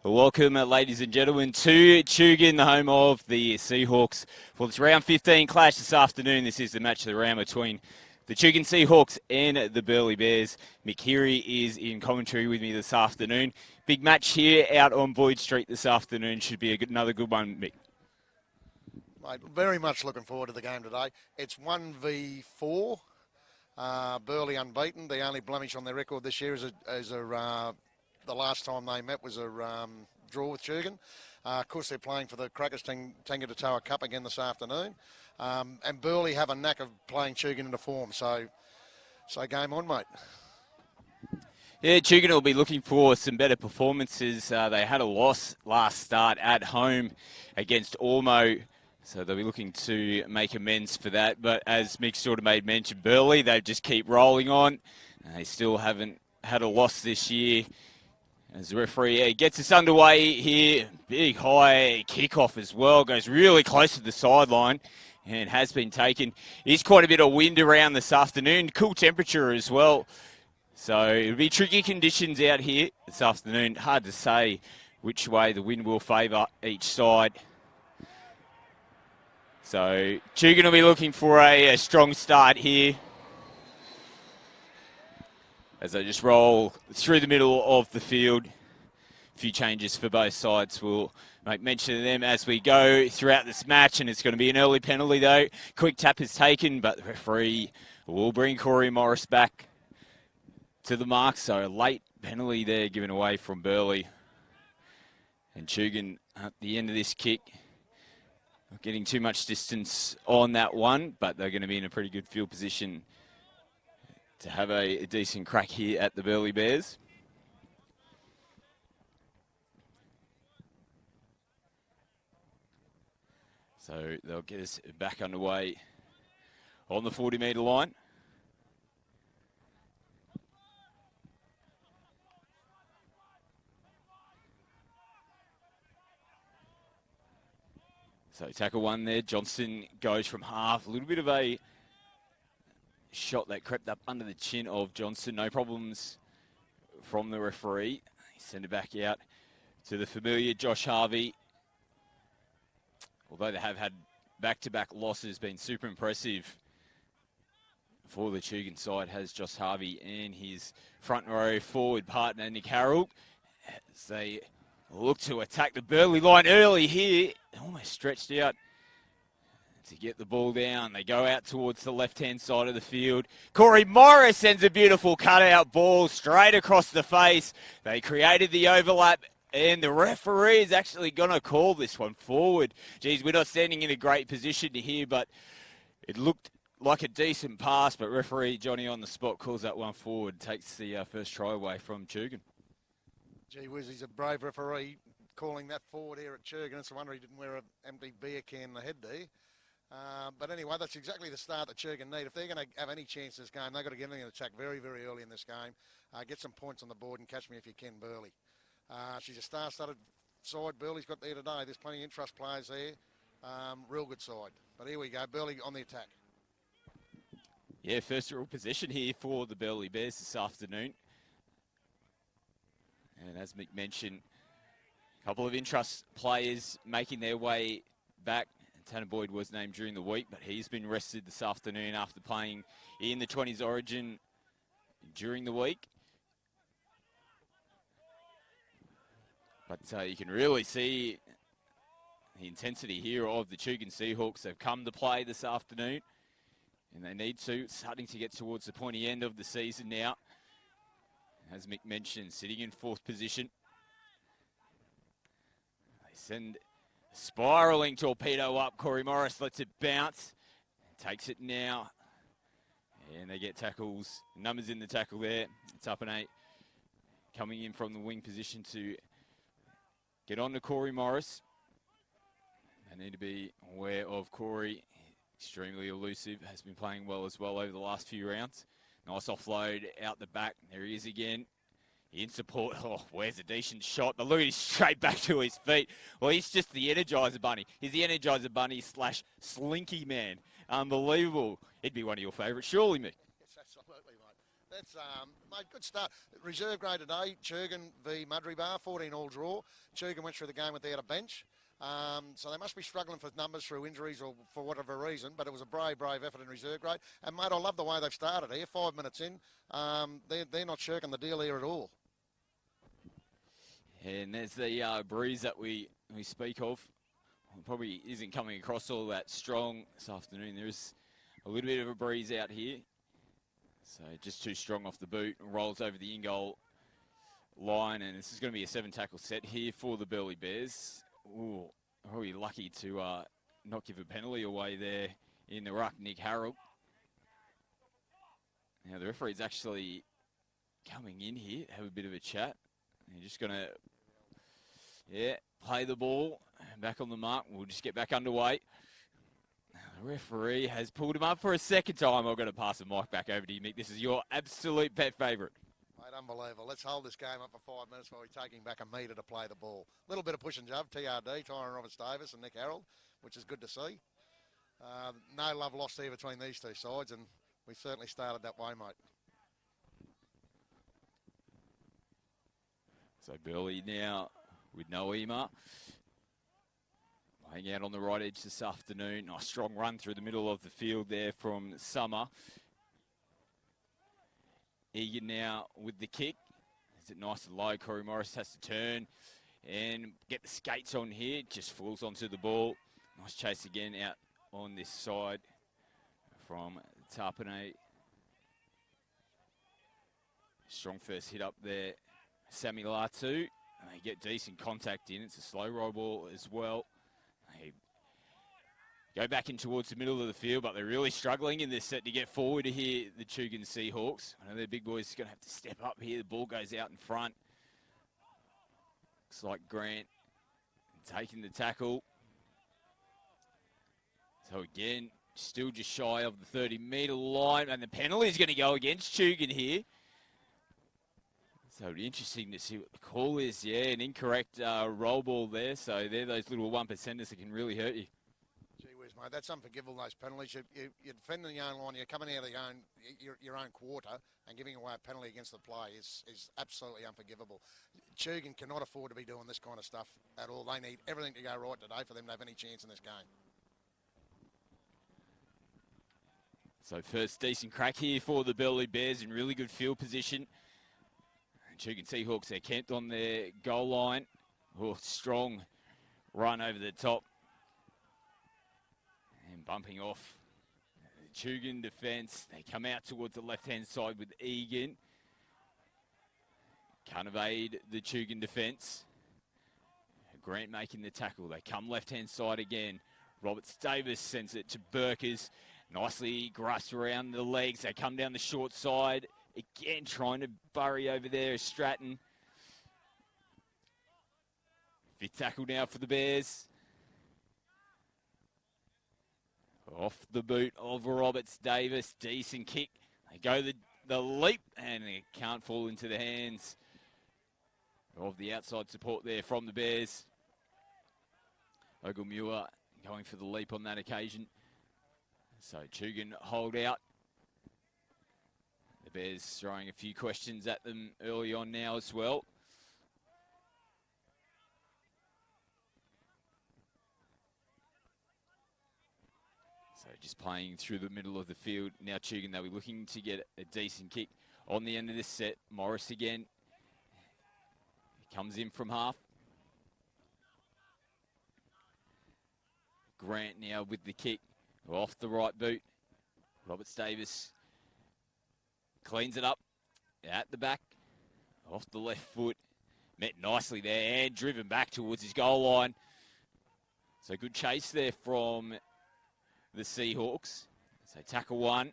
Welcome, ladies and gentlemen, to Tugan, the home of the Seahawks, for this round 15 clash this afternoon. This is the match of the round between the Tugan Seahawks and the Burleigh Bears. Mick Heary is in commentary with me this afternoon. Big match here out on Boyd Street this afternoon. Should be another good one, Mick. Mate, very much looking forward to the game today. It's 1v4. Burleigh unbeaten. The only blemish on their record this year is the last time they met was a draw with Tugan. Of course, they're playing for the Crackers Tangatoa Cup again this afternoon. And Burleigh have a knack of playing Tugan into form. So game on, mate. Yeah, Tugan will be looking for some better performances. They had a loss last start at home against Ormo, so they'll be looking to make amends for that. But as Mick sort of made mention, Burleigh, they just keep rolling on. They still haven't had a loss this year. As the referee gets us underway here, big high kickoff as well, goes really close to the sideline and has been taken. There's quite a bit of wind around this afternoon, cool temperature as well. So it'll be tricky conditions out here this afternoon. Hard to say which way the wind will favour each side. So Tugan will be looking for a strong start here, as they just roll through the middle of the field. A few changes for both sides. We'll make mention of them as we go throughout this match, and it's going to be an early penalty though. Quick tap is taken, but the referee will bring Corey Morris back to the mark. So a late penalty there given away from Burleigh. And Tugan at the end of this kick, not getting too much distance on that one, but they're going to be in a pretty good field position to have a decent crack here at the Burleigh Bears. So they'll get us back underway on the 40-metre line. So tackle one there. Johnson goes from half. A little bit of a shot that crept up under the chin of Johnson. No problems from the referee. He sent it back out to the familiar Josh Harvey. Although they have had back-to-back losses, been super impressive for the Tugan side, has Josh Harvey and his front row forward partner Nick Harrell, as they look to attack the Burleigh line early here. Almost stretched out to get the ball down. They go out towards the left-hand side of the field. Corey Morris sends a beautiful cutout ball straight across the face. They created the overlap, and the referee is actually going to call this one forward. Geez, we're not standing in a great position here, but it looked like a decent pass, but referee Johnny on the spot calls that one forward, takes the first try away from Tugan. Gee whiz, he's a brave referee calling that forward here at Tugan. It's a wonder he didn't wear an empty beer can in the head there. But anyway, that's exactly the start that Tugan need. If they're going to have any chance in this game, they've got to get in the attack very, very early in this game. Get some points on the board and catch me if you can, Burleigh. She's a star-studded side Burleigh's got there today. There's plenty of interest players there. Real good side. But here we go, Burleigh on the attack. Yeah, first real position here for the Burleigh Bears this afternoon. And as Mick mentioned, a couple of interest players making their way back. Tanner Boyd was named during the week, but he's been rested this afternoon after playing in the 20s Origin during the week. But you can really see the intensity here of the Tugan Seahawks. They've come to play this afternoon, and they need to. It's starting to get towards the pointy end of the season now. As Mick mentioned, sitting in fourth position. They send a spiralling torpedo up. Corey Morris lets it bounce. Takes it now. And they get tackles. Numbers in the tackle there. It's up and 8. Coming in from the wing position to get on to Corey Morris. They need to be aware of Corey. Extremely elusive. Has been playing well as well over the last few rounds. Nice offload out the back. There he is again. In support. Oh, where's a decent shot? But look at him straight back to his feet. Well, he's just the Energizer Bunny. He's the Energizer Bunny / Slinky Man. Unbelievable. He'd be one of your favourites, surely, Mick. Yes, absolutely, mate. That's, mate, good start. Reserve grade today, Tugan v Mudgery-Bar, 14 all draw. Tugan went through the game without a bench. So they must be struggling for numbers through injuries or for whatever reason, but it was a brave effort in reserve grade. And, mate, I love the way they've started here, 5 minutes in. They're not shirking the deal here at all. And there's the breeze that we speak of. Probably isn't coming across all that strong this afternoon. There is a little bit of a breeze out here. So just too strong off the boot. Rolls over the in-goal line. And this is going to be a 7-tackle set here for the Burleigh Bears. Ooh, probably lucky to not give a penalty away there in the ruck, Nick Harold. Now the referee's actually coming in here, have a bit of a chat. They're just going to, play the ball. Back on the mark. We'll just get back underway. The referee has pulled him up for a second time. I'm going to pass the mic back over to you, Mick. This is your absolute pet favourite. Mate, unbelievable. Let's hold this game up for 5 minutes while we're taking back a metre to play the ball. A little bit of push and shove, TRD, Tyron Roberts-Davis and Nick Harold, which is good to see. No love lost here between these two sides, and we certainly started that way, mate. So Burleigh now with Noema. Playing out on the right edge this afternoon. Nice strong run through the middle of the field there from Summer. Egan now with the kick. Is it nice and low? Corey Morris has to turn and get the skates on here. Just falls onto the ball. Nice chase again out on this side from Tarpanay. Strong first hit up there. Sammy Latu. They get decent contact in. It's a slow roll ball as well. They go back in towards the middle of the field, but they're really struggling in this set to get forward here, the Tugan Seahawks. I know their big boys are going to have to step up here. The ball goes out in front. Looks like Grant taking the tackle. So again, still just shy of the 30-metre line, and the penalty is going to go against Tugan here. So it'll be interesting to see what the call is. Yeah, an incorrect roll ball there. So they're those little 1%ers that can really hurt you. Gee whiz, mate, that's unforgivable, those penalties. You're defending your own line, you're coming out of your own quarter and giving away a penalty against the play is absolutely unforgivable. Tugan cannot afford to be doing this kind of stuff at all. They need everything to go right today for them to have any chance in this game. So first decent crack here for the Burleigh Bears in really good field position. Tugan Seahawks, they're camped on their goal line. Oh, strong run over the top. And bumping off the Tugan defence. They come out towards the left-hand side with Egan. Can't evade the Tugan defence. Grant making the tackle. They come left-hand side again. Roberts Davis sends it to Burkers. Nicely grasped around the legs. They come down the short side. Again, trying to bury over there is Stratton. Fifth tackle now for the Bears. Off the boot of Roberts Davis. Decent kick. They go the leap, and it can't fall into the hands of the outside support there from the Bears. Ogilmuir going for the leap on that occasion. So Tugan hold out. The Bears throwing a few questions at them early on now as well. So just playing through the middle of the field. Now Tugan, they'll be looking to get a decent kick on the end of this set. Morris again. He comes in from half. Grant now with the kick. Off the right boot. Roberts Davis cleans it up at the back, off the left foot, met nicely there and driven back towards his goal line. So good chase there from the Seahawks. So tackle one.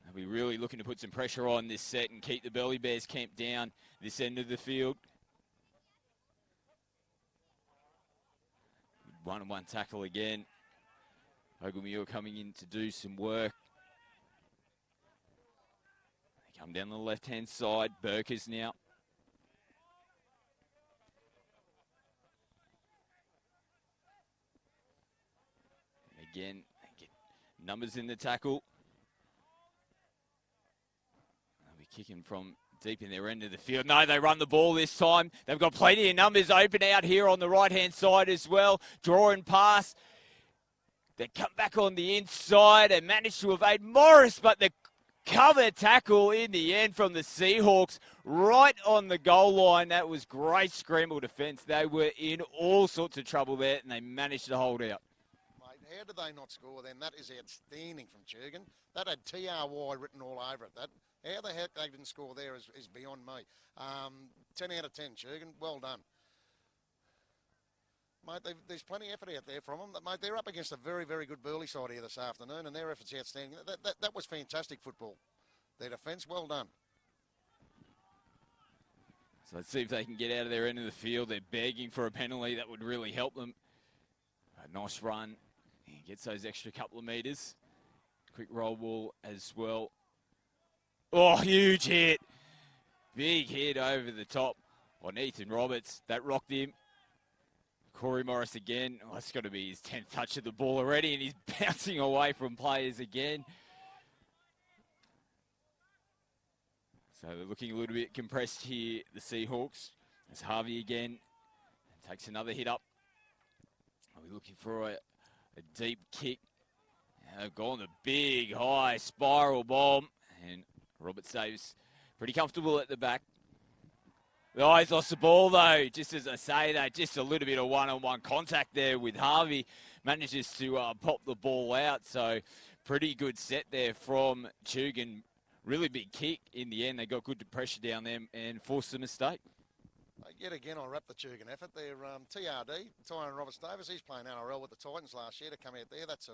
They'll be really looking to put some pressure on this set and keep the Burleigh Bears camped down this end of the field. One-on-one tackle again. Ogilmuir coming in to do some work. Come down the left-hand side. Burkers now. And again, get numbers in the tackle. They'll be kicking from deep in their end of the field. No, they run the ball this time. They've got plenty of numbers open out here on the right-hand side as well. Drawing pass. They come back on the inside and manage to evade Morris, but the cover tackle in the end from the Seahawks right on the goal line. That was great scramble defence. They were in all sorts of trouble there, and they managed to hold out. Mate, how did they not score then? That is outstanding from Tugan. That had TRY written all over it. That how the heck they didn't score there is beyond me. 10 out of 10, Tugan. Well done. Mate, there's plenty of effort out there from them. Mate, they're up against a very, very good Burleigh side here this afternoon, and their effort's outstanding. That was fantastic football. Their defence, well done. So let's see if they can get out of their end of the field. They're begging for a penalty. That would really help them. A nice run. He gets those extra couple of metres. Quick roll ball as well. Oh, huge hit. Big hit over the top on Ethan Roberts. That rocked him. Corey Morris again. Oh, that's got to be his 10th touch of the ball already, and he's bouncing away from players again. So they're looking a little bit compressed here, the Seahawks. As Harvey again takes another hit up. Are we looking for a deep kick? And they've gone the big, high spiral bomb, and Robert saves pretty comfortable at the back. Oh, he's lost the ball, though. Just as I say that, just a little bit of one-on-one contact there with Harvey. Manages to pop the ball out. So pretty good set there from Tugan. Really big kick in the end. They got good pressure down them and forced a mistake. Yet again, I'll wrap the Tugan effort. They're TRD, Tyron Roberts-Davis. He's playing NRL with the Titans last year to come out there. That's a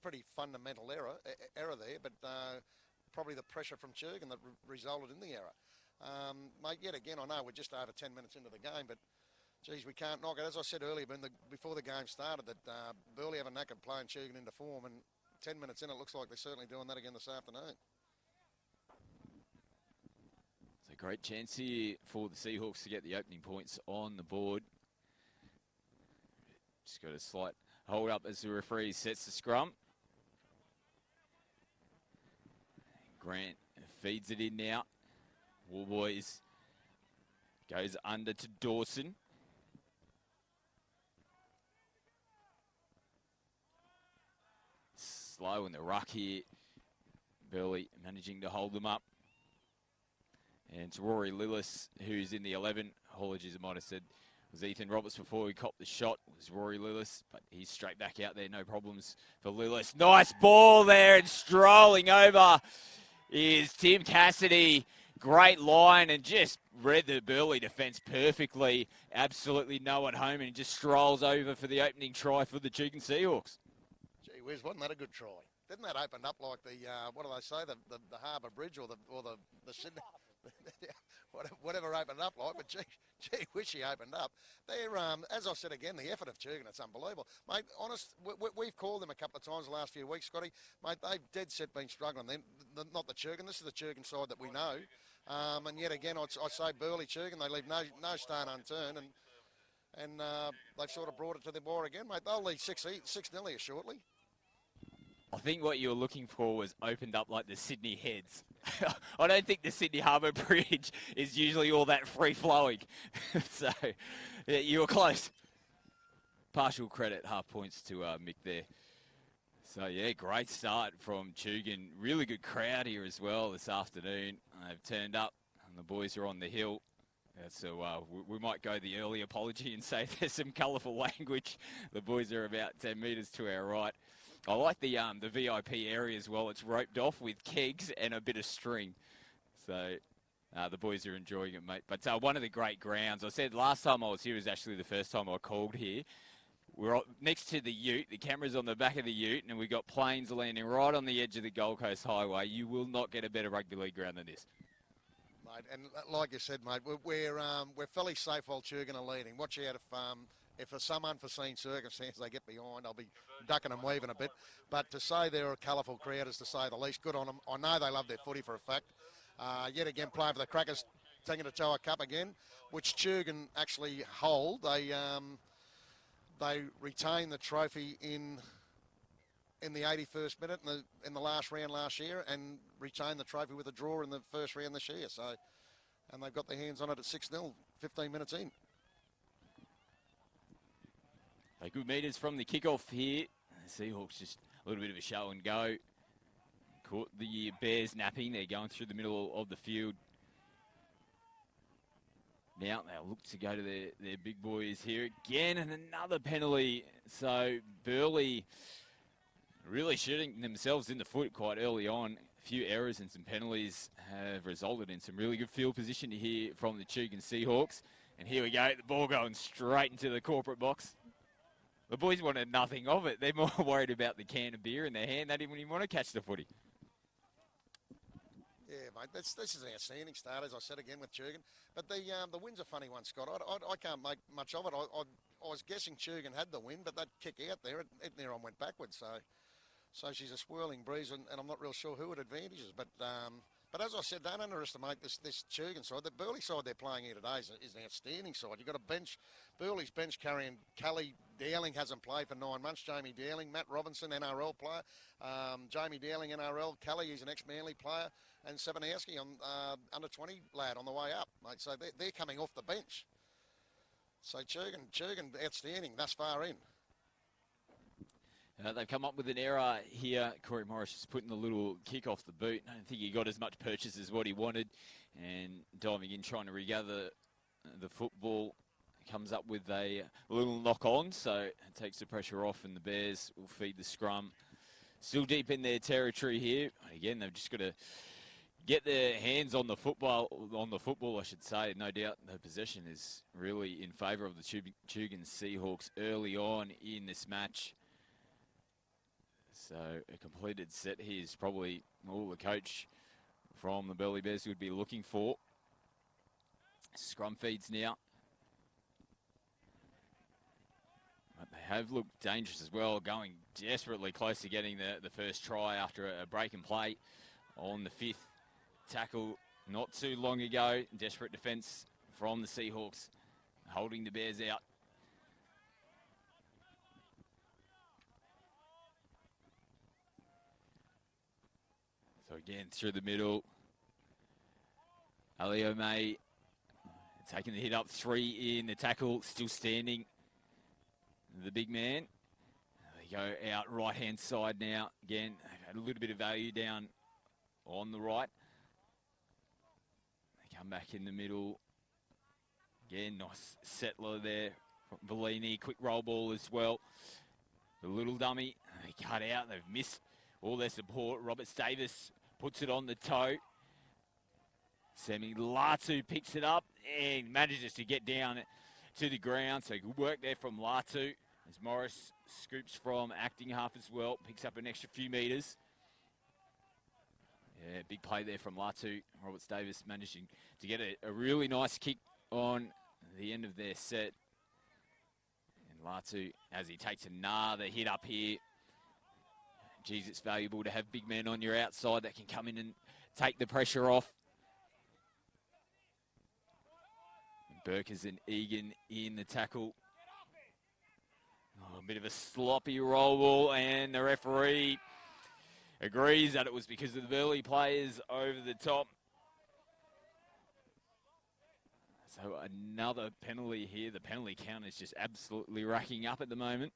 pretty fundamental error there, but probably the pressure from Tugan that resulted in the error. Mate, yet again, I know we're just over 10 minutes into the game, but, geez, we can't knock it. As I said earlier, before the game started, that Burleigh have a knack of playing Tugan into form, and 10 minutes in, it looks like they're certainly doing that again this afternoon. It's a great chance here for the Seahawks to get the opening points on the board. Just got a slight hold up as the referee sets the scrum. Grant feeds it in now. Warboys goes under to Dawson. Slow in the ruck here. Burleigh managing to hold them up. And it's Rory Lillis, who's in the 11. Apologies, I might have said it was Ethan Roberts before he copped the shot. It was Rory Lillis, but he's straight back out there. No problems for Lillis. Nice ball there, and strolling over is Tim Cassidy. Great line, and just read the Burleigh defence perfectly. Absolutely no one home, and he just strolls over for the opening try for the Tugan Seahawks. Gee whiz, wasn't that a good try? Didn't that open up like the, what do they say, the Harbour Bridge or the Sydney, whatever opened up like, but gee whiz, she opened up. They're, as I said again, the effort of Tugan, it's unbelievable. Mate, honest, we've called them a couple of times the last few weeks, Scotty. Mate, they've dead set been struggling. Not the Tugan, this is the Tugan side that we know. And yet again, I say Burleigh Tugan, they leave no stone unturned, and they've sort of brought it to the bar again, mate. They'll lead 6-0 here shortly. I think what you were looking for was opened up like the Sydney Heads. I don't think the Sydney Harbour Bridge is usually all that free-flowing. So, yeah, you were close. Partial credit, half points to Mick there. So, yeah, great start from Tugan. Really good crowd here as well this afternoon. They've turned up, and the boys are on the hill. So we might go the early apology and say there's some colourful language. The boys are about 10 metres to our right. I like the VIP area as well. It's roped off with kegs and a bit of string. So the boys are enjoying it, mate. But one of the great grounds, I said last time I was here was actually the first time I called here. We're next to the ute. The camera's on the back of the ute, and we've got planes landing right on the edge of the Gold Coast Highway. You will not get a better rugby league ground than this. Mate, and like you said, mate, we're fairly safe while Tugan are leading. Watch out if for some unforeseen circumstance they get behind, I'll be ducking and weaving a bit. But to say they're a colourful crowd is to say the least. Good on them. I know they love their footy for a fact. Yet again, playing for the Crackers, taking a Toa Cup again, which Tugan actually hold. They retain the trophy in in the 81st minute in the last round last year and retained the trophy with a draw in the first round this year. So, and they've got their hands on it at 6-0, 15 minutes in. Good meters from the kickoff here. The Seahawks just a little bit of a show and go. Caught the Bears napping. They're going through the middle of the field. Now they'll look to go to their big boys here again, and another penalty. So Burleigh really shooting themselves in the foot quite early on. A few errors and some penalties have resulted in some really good field position here from the Tugan Seahawks. And here we go, the ball going straight into the corporate box. The boys wanted nothing of it. They're more worried about the can of beer in their hand. They didn't even want to catch the footy. Yeah, mate, this is an outstanding start, as I said again with Tugan. But the win's a funny one, Scott. I can't make much of it. I was guessing Tugan had the win, but that kick out there, it near on went backwards. So she's a swirling breeze, and I'm not real sure who it advantages. But as I said, don't underestimate this Tugan side. The Burleigh side they're playing here today is an outstanding side. You've got a bench, Burleigh's bench carrying Kelly Dowling hasn't played for 9 months. Jamie Dowling, Matt Robinson, NRL player. Jamie Dowling, NRL. Kelly, he's an ex-Manly player. And Sebanowski, under 20 lad on the way up, mate. So they're coming off the bench. So Tugan outstanding thus far in. They've come up with an error here. Corey Morris is putting the little kick off the boot. I don't think he got as much purchase as what he wanted. And diving in, trying to regather the football. Comes up with a little knock on, so it takes the pressure off, and the Bears will feed the scrum. Still deep in their territory here. Again, they've just got to get their hands on the football, I should say. No doubt the possession is really in favour of the Tugan Seahawks early on in this match. So a completed set here is probably all the coach from the Burleigh Bears would be looking for. Scrum feeds now. But they have looked dangerous as well, going desperately close to getting the first try after a break and play on the 5th tackle not too long ago. Desperate defence from the Seahawks, holding the Bears out. So again, through the middle. Alio May taking the hit up, 3 in the tackle, still standing. The big man. They go out right-hand side now. Again, a little bit of value down on the right. They come back in the middle. Again, nice settler there from Bellini. Quick roll ball as well. The little dummy. They cut out. They've missed all their support. Robert Davis puts it on the toe. Semi Latu picks it up and manages to get down to the ground. So good work there from Latu. As Morris scoops from acting half as well. Picks up an extra few metres. Yeah, big play there from Latu. Robert Davis managing to get a really nice kick on the end of their set. And Latu, as he takes another hit up here. Geez, it's valuable to have big men on your outside that can come in and take the pressure off. Burkers and Egan in the tackle. Oh, a bit of a sloppy roll ball, and the referee agrees that it was because of the Burleigh players over the top. So another penalty here. The penalty count is just absolutely racking up at the moment.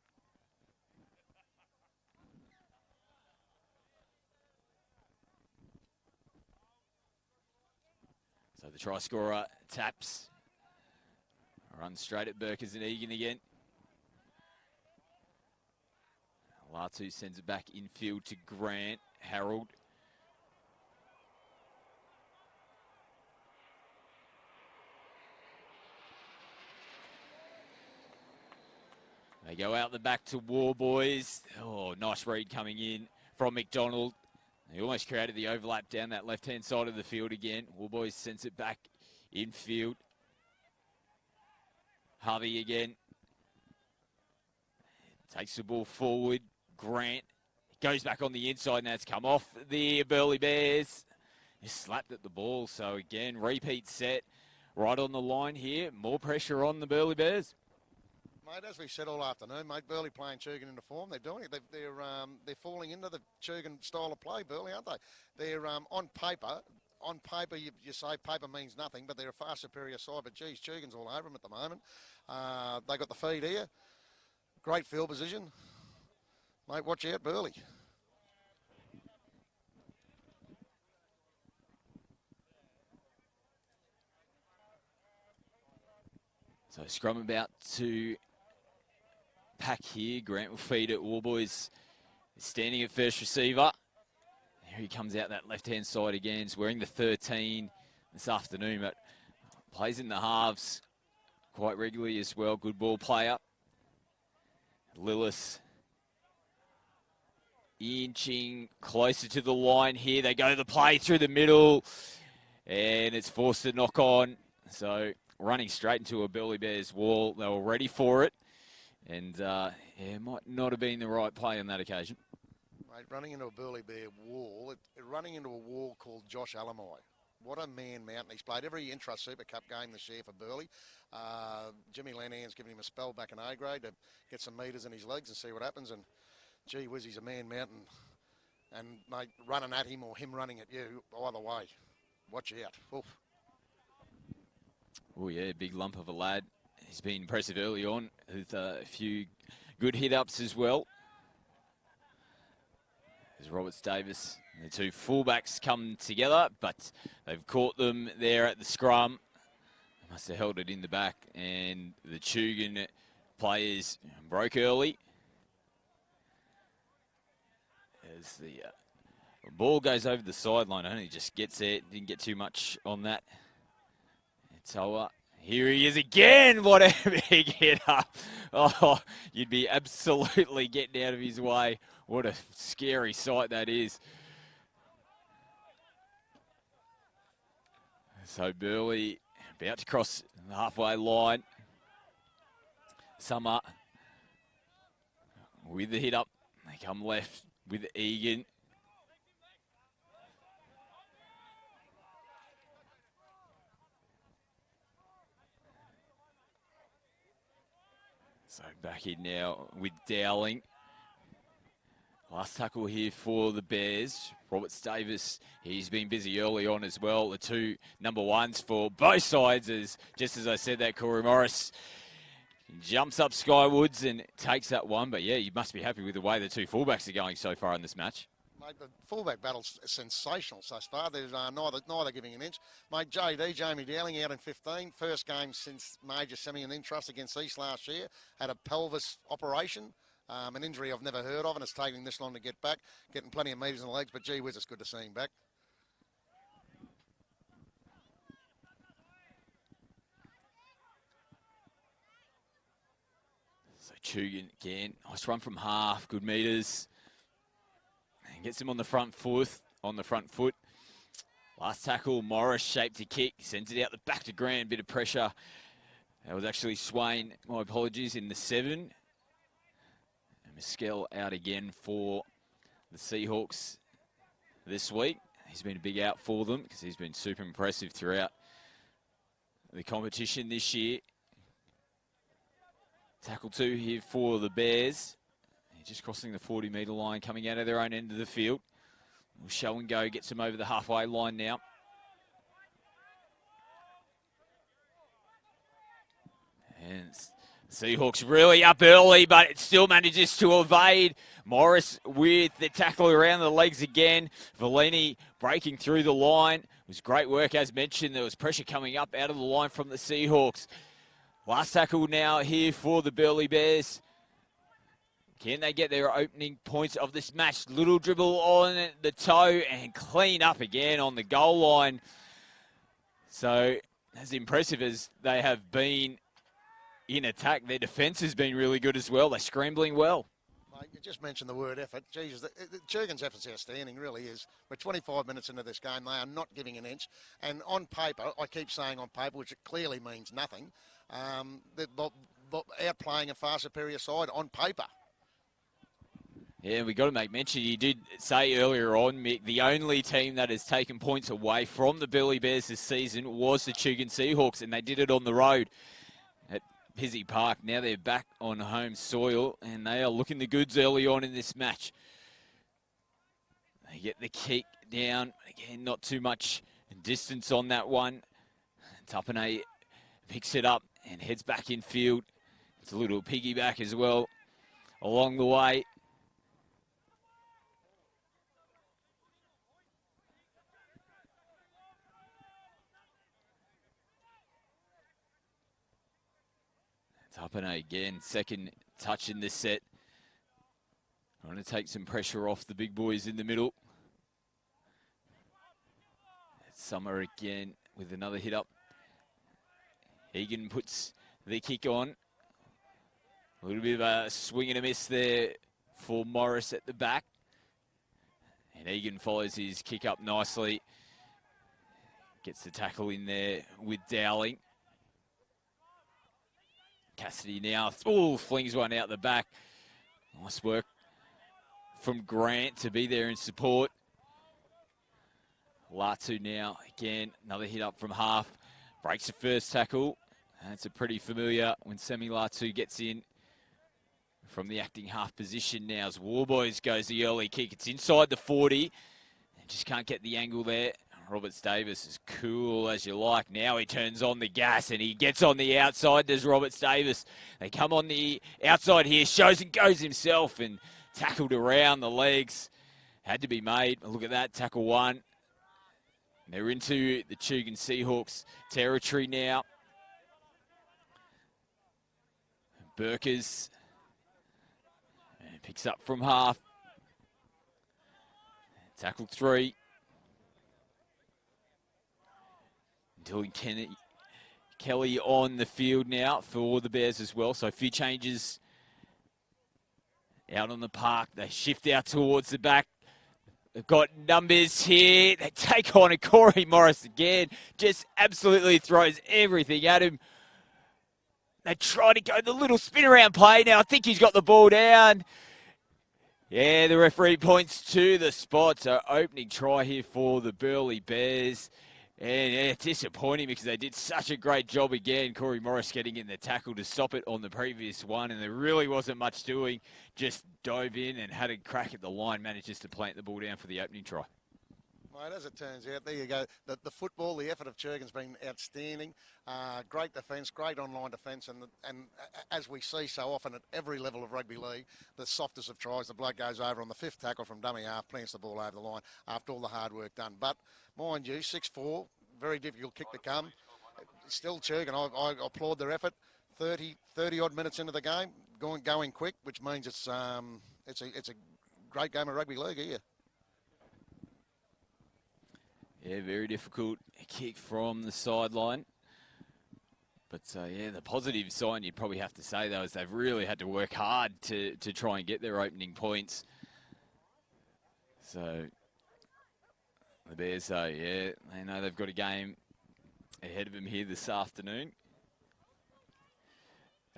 So the try scorer taps. Runs straight at Burkers and Egan again. Latu sends it back infield to Grant. Harold. They go out the back to War Boys. Oh, nice read coming in from McDonald. They almost created the overlap down that left-hand side of the field again. War Boys sends it back infield. Harvey again. Takes the ball forward. Grant goes back on the inside, and that's come off the Burleigh Bears. He slapped at the ball, so again, repeat set right on the line here. More pressure on the Burleigh Bears. Mate, as we said all afternoon, mate, Burleigh playing Tugan into form. They're doing it. They're falling into the Tugan style of play, Burleigh, aren't they? They're on paper. On paper, you say paper means nothing, but they're a far superior side. But geez, Tugan's all over them at the moment. They got the feed here. Great field position, mate. Watch out, Burleigh. So scrum about to pack here. Grant will feed it. Warboys standing at first receiver. Here he comes out that left-hand side again. He's wearing the 13 this afternoon, but plays in the halves quite regularly as well. Good ball player. Lillis inching closer to the line here. They go the play through the middle, and it's forced to knock on. So running straight into a Burleigh Bears wall. They were ready for it. And, it might not have been the right play on that occasion. Mate, running into a Burleigh Bear wall, running into a wall called Josh Alamai. What a man mountain. He's played every intra Super Cup game this year for Burleigh. Jimmy Lanahan's given him a spell back in A grade to get some metres in his legs and see what happens. And gee whiz, he's a man mountain. And, mate, running at him or him running at you, either way, watch out. Oof. Oh, yeah, big lump of a lad. He's been impressive early on with a few good hit-ups as well. As Roberts Davis and the two fullbacks come together, but they've caught them there at the scrum. They must have held it in the back, and the Tugan players broke early. As the ball goes over the sideline, only just gets there, didn't get too much on that. So here he is again. What a big hit up. Oh, you'd be absolutely getting out of his way. What a scary sight that is. So Burleigh about to cross the halfway line. Summer with the hit up. They come left with Egan. So back in now with Dowling. Last tackle here for the Bears. Roberts Davis, he's been busy early on as well. The two number ones for both sides, just as I said that, Corey Morris jumps up Skywoods and takes that one. But yeah, you must be happy with the way the two fullbacks are going so far in this match. Mate, the fullback battle's sensational so far. There's neither giving an inch. Mate, Jamie Dowling out in 15. First game since major semi and then trust against East last year. Had a pelvis operation. An injury I've never heard of, and it's taking this long to get back. Getting plenty of metres in the legs, but gee whiz, it's good to see him back. So Tugan again, nice run from half, good metres. And gets him on the front foot. Last tackle, Morris shaped to kick, sends it out the back to Grant, bit of pressure. That was actually Swain, my apologies, in the 7. Mescal out again for the Seahawks this week. He's been a big out for them because he's been super impressive throughout the competition this year. Tackle 2 here for the Bears. Just crossing the 40-metre line, coming out of their own end of the field. Show and go gets them over the halfway line now. And Seahawks really up early, but it still manages to evade. Morris with the tackle around the legs again. Vellini breaking through the line. It was great work, as mentioned. There was pressure coming up out of the line from the Seahawks. Last tackle now here for the Burleigh Bears. Can they get their opening points of this match? Little dribble on the toe and clean up again on the goal line. So, as impressive as they have been in attack, their defence has been really good as well. They're scrambling well. Mate, you just mentioned the word effort. Jesus, Tugan's effort's outstanding, really is. We're 25 minutes into this game. They are not giving an inch. And on paper, I keep saying on paper, which it clearly means nothing, they're outplaying a far superior side on paper. Yeah, we got to make mention. You did say earlier on, Mick, the only team that has taken points away from the Burleigh Bears this season was the Tugan Seahawks, and they did it on the road. Pizzey Park. Now they're back on home soil, and they are looking the goods early on in this match. They get the kick down. Again, not too much distance on that one. Tapane picks it up and heads back in field. It's a little piggyback as well along the way. Tapane again, second touch in this set. Trying to take some pressure off the big boys in the middle. Summer again with another hit up. Egan puts the kick on. A little bit of a swing and a miss there for Morris at the back. And Egan follows his kick up nicely. Gets the tackle in there with Dowling. Cassidy now, flings one out the back. Nice work from Grant to be there in support. Latu now, again, another hit up from half. Breaks the first tackle. That's a pretty familiar when Semi Latu gets in from the acting half position now as Warboys goes the early kick. It's inside the 40. Just can't get the angle there. Roberts Davis is cool as you like. Now he turns on the gas and he gets on the outside, does Roberts Davis. They come on the outside here, shows and goes himself and tackled around the legs. Had to be made. Look at that, tackle one. They're into the Tugan Seahawks territory now. Burkers picks up from half. Tackle 3. Dylan Kelly on the field now for the Bears as well. So a few changes out on the park. They shift out towards the back. They've got numbers here. They take on a Corey Morris again. Just absolutely throws everything at him. They try to go the little spin around play. Now I think he's got the ball down. Yeah, the referee points to the spot. So opening try here for the Burleigh Bears. And yeah, disappointing because they did such a great job again. Corey Morris getting in the tackle to stop it on the previous one. And there really wasn't much doing. Just dove in and had a crack at the line. Managed just to plant the ball down for the opening try. Mate, as it turns out, there you go. The football, the effort of Tugan's been outstanding. Great defence, great online defence. And as we see so often at every level of rugby league, the softest of tries, the bloke goes over on the 5th tackle from dummy half, plants the ball over the line after all the hard work done. But mind you, 6-4, very difficult kick to come. Still Tugan, I applaud their effort. 30 odd minutes into the game, going quick, which means it's a great game of rugby league here. Yeah, very difficult kick from the sideline. But yeah, the positive sign you'd probably have to say though is they've really had to work hard to try and get their opening points. So the Bears, yeah, they know they've got a game ahead of them here this afternoon.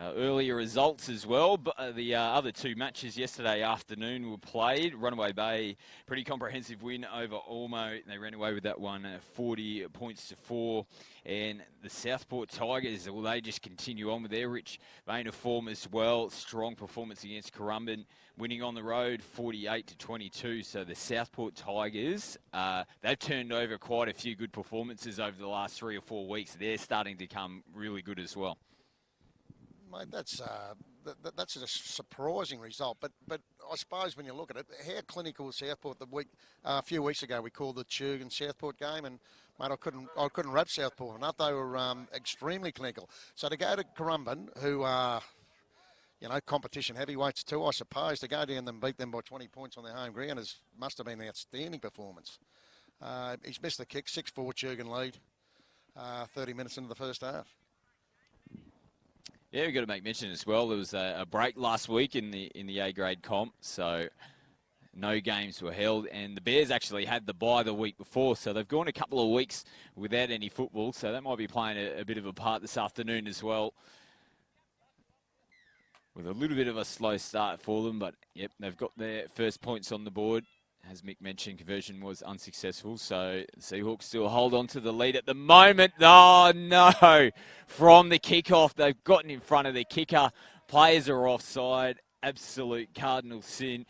Earlier results as well, but the other 2 matches yesterday afternoon were played. Runaway Bay, pretty comprehensive win over Ormo. They ran away with that one, 40 points to 4. And the Southport Tigers, well, they just continue on with their rich vein of form as well. Strong performance against Currumbin, winning on the road, 48-22. So the Southport Tigers, they've turned over quite a few good performances over the last 3 or 4 weeks. They're starting to come really good as well. Mate, that's a surprising result. But I suppose when you look at it, how clinical was Southport a few weeks ago? We called the Tugan Southport game, and mate, I couldn't rap Southport enough. They were extremely clinical. So to go to Currumbin, who are competition heavyweights too, I suppose, to go down and beat them by 20 points on their home ground must have been an outstanding performance. He's missed the kick, 6-4 Tugan lead, 30 minutes into the first half. Yeah, we've got to make mention as well. There was a break last week in the A grade comp, so no games were held. And the Bears actually had the bye the week before, so they've gone a couple of weeks without any football. So that might be playing a bit of a part this afternoon as well. With a little bit of a slow start for them, but yep, they've got their first points on the board. as Mick mentioned, conversion was unsuccessful, so the Seahawks still hold on to the lead at the moment. Oh, no. From the kickoff, they've gotten in front of their kicker. Players are offside. Absolute cardinal sin,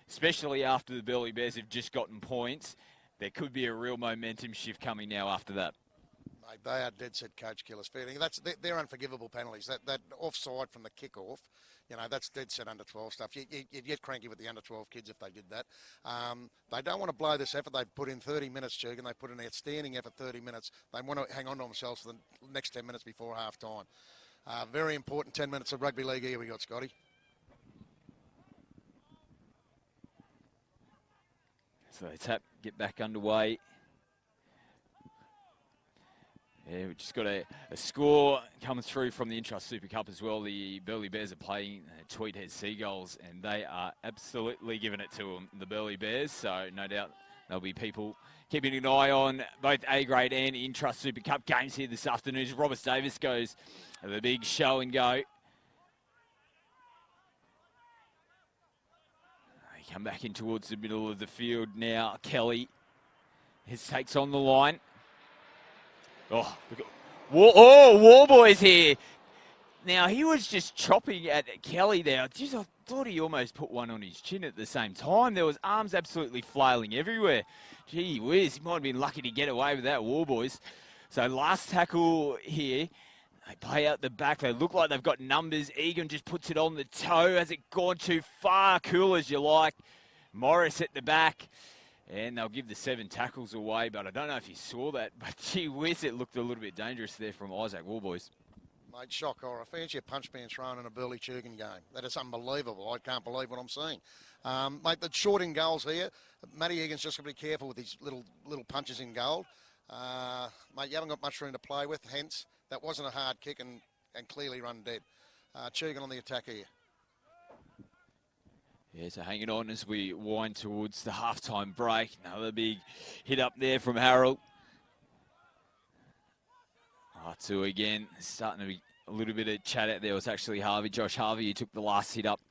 especially after the Burleigh Bears have just gotten points. There could be a real momentum shift coming now after that. Mate, they are dead set coach killers. They're unforgivable penalties. That offside from the kick-off, you know, that's dead set under 12 stuff. You'd get cranky with the under 12 kids if they did that. They don't want to blow this effort. They've put in 30 minutes, Tugan. They put in an outstanding effort, 30 minutes. They want to hang on to themselves for the next 10 minutes before half-time. Very important 10 minutes of rugby league here we got, Scotty. So they tap, get back underway. Yeah, we just got a score coming through from the Intrust Super Cup as well. The Burleigh Bears are playing Tweedhead Seagulls, and they are absolutely giving it to them, the Burleigh Bears. So no doubt there'll be people keeping an eye on both A-grade and Intrust Super Cup games here this afternoon. Robert Davis goes the big show and go. They come back in towards the middle of the field now. Kelly takes on the line. Oh, look at, War Boy's here. Now, he was just chopping at Kelly there. Jeez, I thought he almost put one on his chin at the same time. There was arms absolutely flailing everywhere. Gee whiz, he might have been lucky to get away with that, War Boys. So last tackle here. They play out the back. They look like they've got numbers. Egan just puts it on the toe. Has it gone too far? Cool as you like. Morris at the back. And they'll give the 7 tackles away, but I don't know if you saw that. But gee whiz, it looked a little bit dangerous there from Isaac Warboys. Mate, shock horror. Fancy a punch being thrown in a Burleigh Tugan game. That is unbelievable. I can't believe what I'm seeing. Mate, the short in goals here. Matty Egan's just got to be careful with these little punches in goal. Mate, you haven't got much room to play with, hence that wasn't a hard kick and clearly run dead. Tugan on the attack here. Yeah, so hanging on as we wind towards the halftime break. Another big hit up there from Harold. R2 again, starting to be a little bit of chat out there. It was actually Harvey, Josh Harvey, who took the last hit up.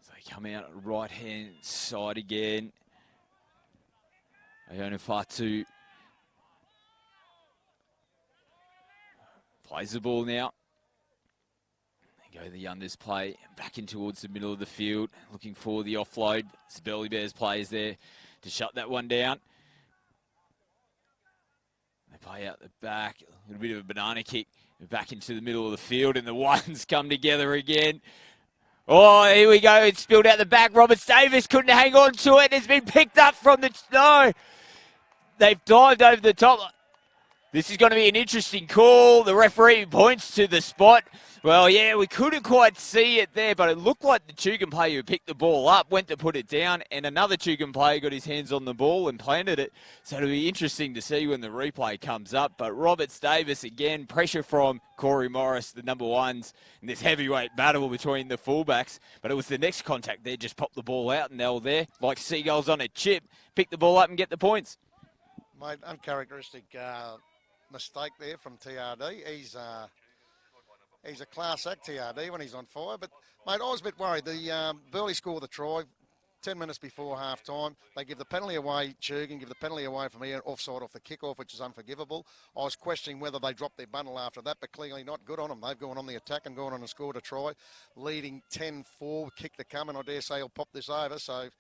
So they come out right-hand side again. Iona Fatu plays the ball now. Go the unders play back in towards the middle of the field, looking for the offload. It's the Burleigh Bears players there to shut that one down. They play out the back, a little bit of a banana kick, back into the middle of the field, and the ones come together again. Oh, here we go. It's spilled out the back. Robert Davis couldn't hang on to it. It's been picked up from the snow. They've dived over the top. This is going to be an interesting call. The referee points to the spot. Well, yeah, we couldn't quite see it there, but it looked like the Tugan player who picked the ball up went to put it down, and another Tugan player got his hands on the ball and planted it. So it'll be interesting to see when the replay comes up. But Roberts Davis, again, pressure from Corey Morris, the number ones, in this heavyweight battle between the fullbacks. But it was the next contact there, just popped the ball out, and they were there, like seagulls on a chip, pick the ball up and get the points. Mate, uncharacteristic mistake there from TRD. He's a class act, TRD, when he's on fire. But, mate, I was a bit worried. The Burleigh scored the try 10 minutes before half-time. They give the penalty away, Tugan, give the penalty away from here, offside off the kick-off, which is unforgivable. I was questioning whether they dropped their bundle after that, but clearly not. Good on them. They've gone on the attack and gone on and scored a try. Leading 10-4, kick to come, and I dare say he'll pop this over. So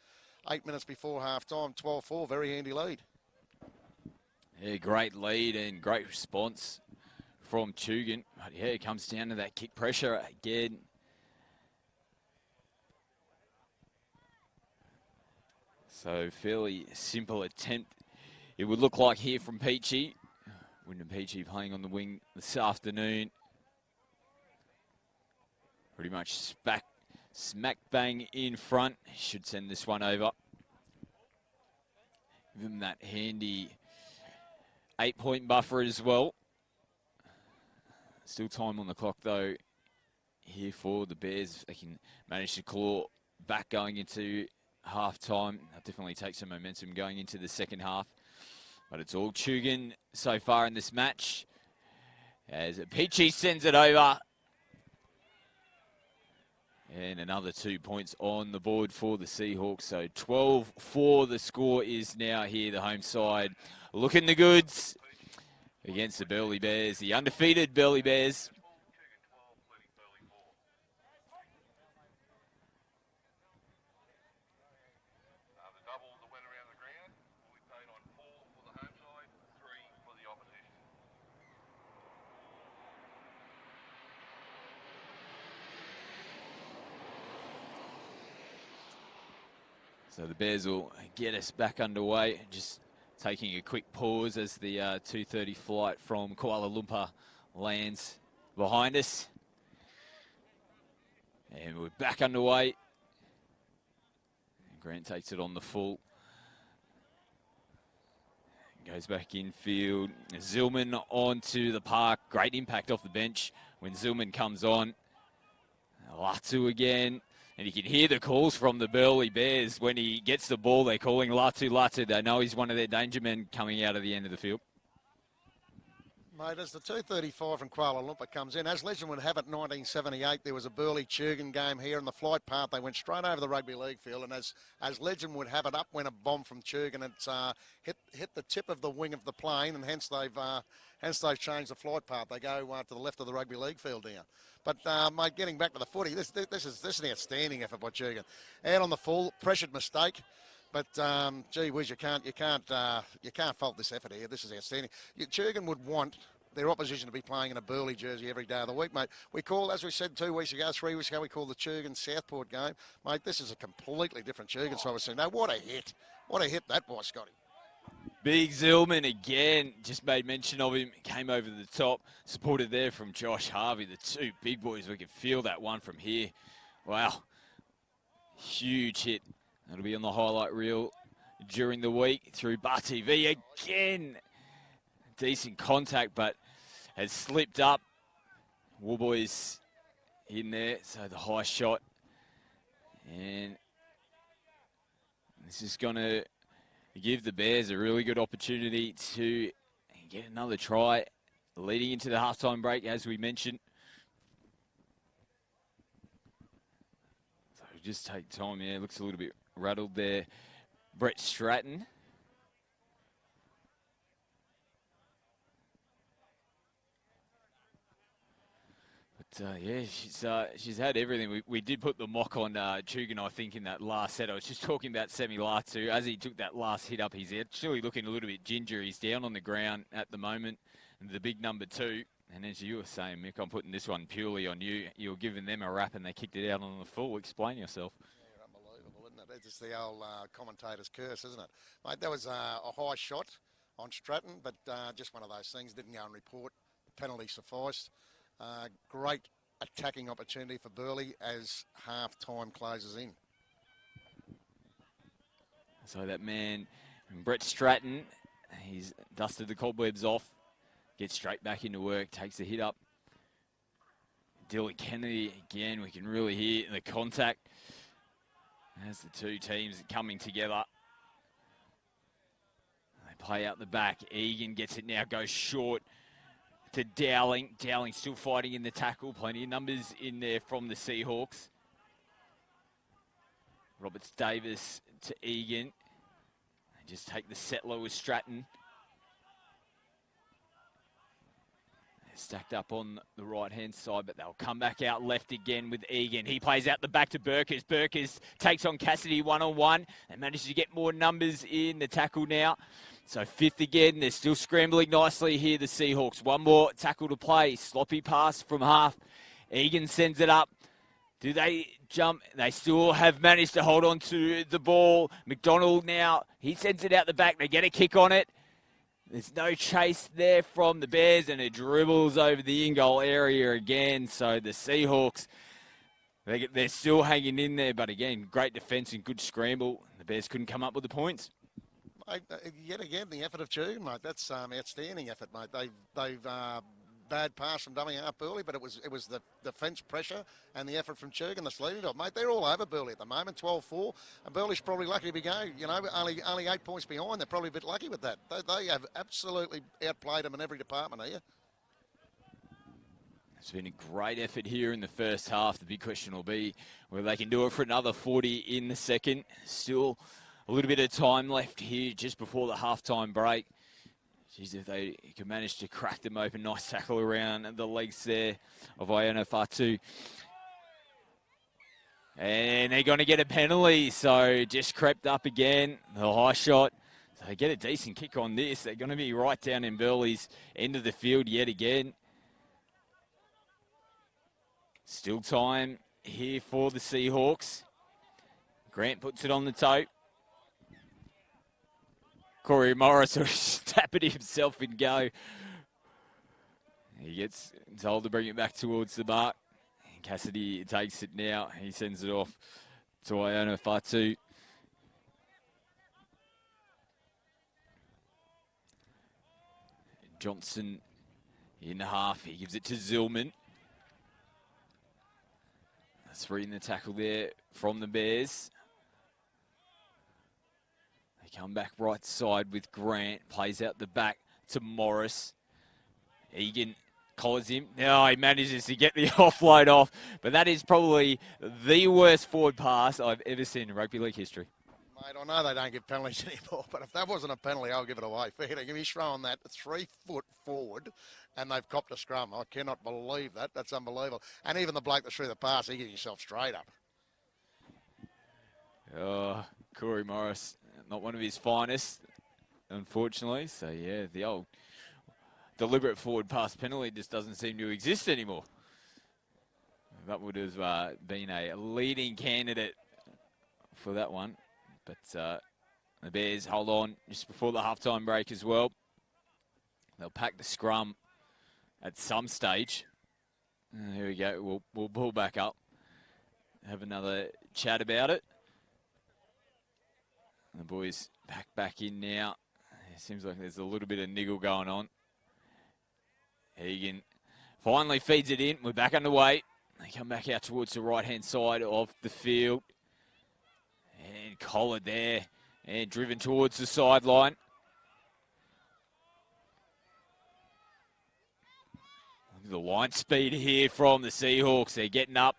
8 minutes before half-time, 12-4, very handy lead. Yeah, great lead and great response from Tugan. But yeah, it comes down to that kick pressure again. So fairly simple attempt, it would look like here from Peachy. Wyndham Peachy playing on the wing this afternoon. Pretty much smack bang in front. Should send this one over. Give them that handy 8-point buffer as well. Still time on the clock though here for the Bears. They can manage to claw back going into half time. They'll definitely take some momentum going into the second half. But it's all Tugan so far in this match. As Peachy sends it over. And another 2 points on the board for the Seahawks. So 12-4 the score is now here. The home side looking the goods against the Burleigh Bears, the undefeated Burleigh Bears. So the Bears will get us back underway. Just taking a quick pause as the 2:30 flight from Kuala Lumpur lands behind us. And we're back underway. Grant takes it on the full. Goes back infield. Zillman onto the park. Great impact off the bench when Zillman comes on. Latu again. And you can hear the calls from the Burleigh Bears. When he gets the ball, they're calling Latu, Latu. They know he's one of their danger men coming out of the end of the field. Mate, as the 2:35 from Kuala Lumpur comes in, as legend would have it, 1978, there was a Burleigh-Tugan game here in the flight path. They went straight over the rugby league field, and as legend would have it, up went a bomb from Tugan. It's hit the tip of the wing of the plane, and hence they've changed the flight path. They go to the left of the rugby league field now. But mate, getting back to the footy, this is an outstanding effort by Tugan. Out on the full, pressured mistake. But gee whiz, you can't fault this effort here. This is outstanding. Tugan would want their opposition to be playing in a Burleigh jersey every day of the week, mate. We call, as we said 2 weeks ago, 3 weeks ago, we called the Tugan Southport game, mate. This is a completely different Tugan. So I was saying, no, what a hit that was, Scotty. Big Zillman again, just made mention of him, came over the top, supported there from Josh Harvey, the two big boys. We can feel that one from here. Wow, huge hit. That'll be on the highlight reel during the week through Bar TV again. Decent contact, but has slipped up. Warboys in there, so the high shot. And this is going to give the Bears a really good opportunity to get another try leading into the halftime break, as we mentioned. So just take time, yeah, looks a little bit rattled there. Brett Stratton. But yeah, she's had everything. We did put the mock on Tugan, I think, in that last set. I was just talking about Semi Latu. As he took that last hit up, he's actually looking a little bit ginger. He's down on the ground at the moment, the big number 2. And as you were saying, Mick, I'm putting this one purely on you. You were giving them a rap and they kicked it out on the full. Explain yourself. Yeah, unbelievable, isn't it? It's just the old commentator's curse, isn't it? Mate, that was a high shot on Stratton, but just one of those things. Didn't go and report. Penalty sufficed. Great attacking opportunity for Burleigh as half-time closes in. So that man, Brett Stratton, he's dusted the cobwebs off, gets straight back into work, takes the hit up. Dylan Kennedy, again, we can really hear the contact as the two teams coming together. They play out the back. Egan gets it now, goes short to Dowling. Dowling still fighting in the tackle. Plenty of numbers in there from the Seahawks. Roberts Davis to Egan. They just take the settler with Stratton. They're stacked up on the right-hand side, but they'll come back out left again with Egan. He plays out the back to Burkers. Burkers takes on Cassidy one-on-one and manages to get more numbers in the tackle now. So 5th again, they're still scrambling nicely here, the Seahawks. One more tackle to play. Sloppy pass from half. Egan sends it up. Do they jump? They still have managed to hold on to the ball. McDonald now, he sends it out the back. They get a kick on it. There's no chase there from the Bears, and it dribbles over the in-goal area again. So the Seahawks, they're still hanging in there. But again, great defence and good scramble. The Bears couldn't come up with the points. Yet again, the effort of Tugan, mate. That's outstanding effort, mate. They've bad pass from dummy half Burleigh, but it was the defence pressure and the effort from Tugan that's leading to it, mate. They're all over Burleigh at the moment, 12-4, and Burleigh's probably lucky to be going. You know, only 8 points behind. They're probably a bit lucky with that. They have absolutely outplayed them in every department here. It's been a great effort here in the first half. The big question will be whether they can do it for another 40 in the second. Still a little bit of time left here just before the halftime break. Geez, if they can manage to crack them open. Nice tackle around the legs there of Iona Fatu. And they're going to get a penalty, so just crept up again. The high shot. So they get a decent kick on this. They're going to be right down in Burleigh's end of the field yet again. Still time here for the Seahawks. Grant puts it on the toe. Corey Morris will tap it himself and go. He gets told to bring it back towards the mark. Cassidy takes it now. He sends it off to Iona Fatu. Johnson in half. He gives it to Zillman. Three in the tackle there from the Bears. They come back right side with Grant. Plays out the back to Morris. Egan collars him. No, he manages to get the offload off. But that is probably the worst forward pass I've ever seen in rugby league history. Mate, I know they don't give penalties anymore, but if that wasn't a penalty, I'll give it away. Fair to give me throwing that 3 foot forward, and they've copped a scrum. I cannot believe that. That's unbelievable. And even the bloke that threw the pass, he gives himself straight up. Oh, Corey Morris, not one of his finest, unfortunately. So, yeah, the old deliberate forward pass penalty just doesn't seem to exist anymore. That would have been a leading candidate for that one. But the Bears hold on just before the halftime break as well. They'll pack the scrum at some stage. Here we go. We'll pull back up. Have another chat about it. The boys back in now. It seems like there's a little bit of niggle going on. Egan finally feeds it in. We're back underway. They come back out towards the right-hand side of the field. And collared there and driven towards the sideline. Look at the line speed here from the Seahawks. They're getting up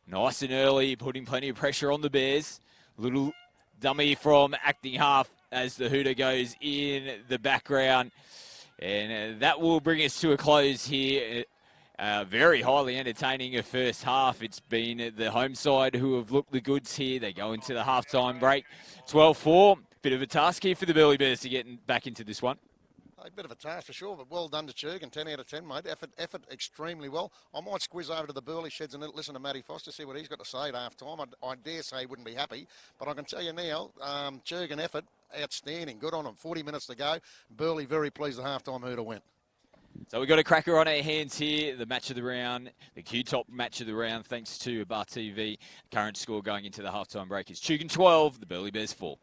nice and early, putting plenty of pressure on the Bears. Little dummy from acting half as the hooter goes in the background. And that will bring us to a close here. Very highly entertaining a first half. It's been the home side who have looked the goods here. They go into the halftime break. 12-4. Bit of a task here for the Burleigh Bears to get back into this one. A bit of a task for sure, but well done to Tugan. 10 out of 10, mate. Effort extremely well. I might squeeze over to the Burleigh sheds and listen to Matty Foster, see what he's got to say at half time. I dare say he wouldn't be happy, but I can tell you now, Tugan effort, outstanding. Good on him. 40 minutes to go. Burleigh very pleased the halftime hooter went. So we've got a cracker on our hands here. The match of the round, the QTOP match of the round, thanks to Bar TV. Current score going into the halftime break is Tugan 12, the Burleigh Bears 4.